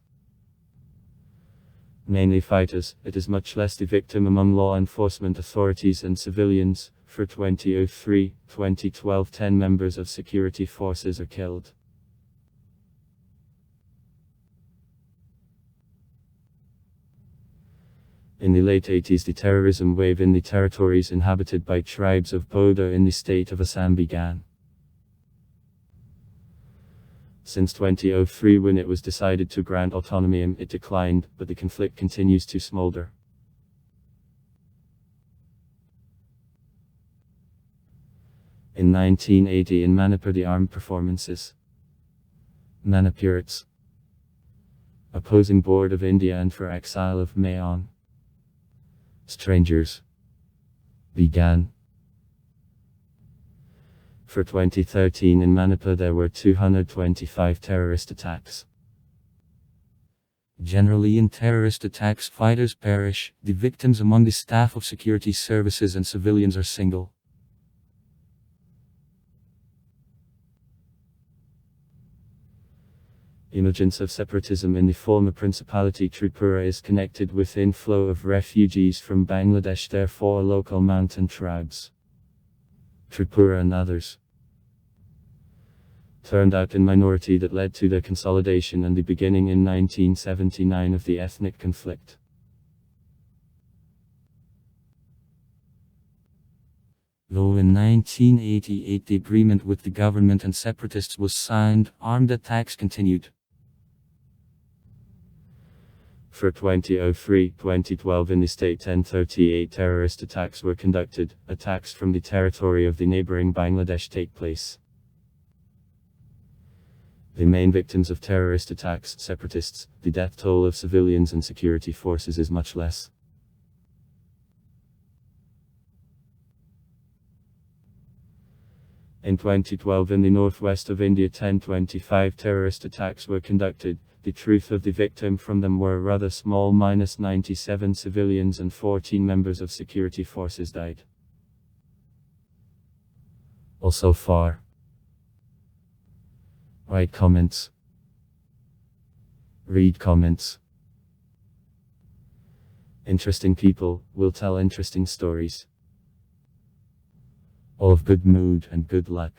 Speaker 1: Mainly fighters, it is much less the victim among law enforcement authorities and civilians. For 2003-2012 10 members of security forces are killed. In the late 80s the terrorism wave in the territories inhabited by tribes of Bodo in the state of Assam began. Since 2003 when it was decided to grant autonomy it declined, but the conflict continues to smolder. In 1980 in Manipur the armed performances. Manipurites. Opposing Board of India and for exile of Mayon. Strangers. Began. For 2013 in Manipur there were 225 terrorist attacks. Generally in terrorist attacks fighters perish, the victims among the staff of security services and civilians are single. Emergence of separatism in the former Principality Tripura is connected with inflow of refugees from Bangladesh, therefore local mountain tribes. Tripura and others turned out in minority that led to their consolidation and the beginning in 1979 of the ethnic conflict. Though in 1988 the agreement with the government and separatists was signed, armed attacks continued. For 2003-2012 in the state 1038 terrorist attacks were conducted. Attacks from the territory of the neighboring Bangladesh take place. The main victims of terrorist attacks, separatists, the death toll of civilians and security forces is much less. In 2012 in the northwest of India 1025 terrorist attacks were conducted. The truth of the victim from them were rather small, -97 civilians and 14 members of security forces died. Also far. Write comments. Read comments. Interesting people will tell interesting stories. All of good mood and good luck.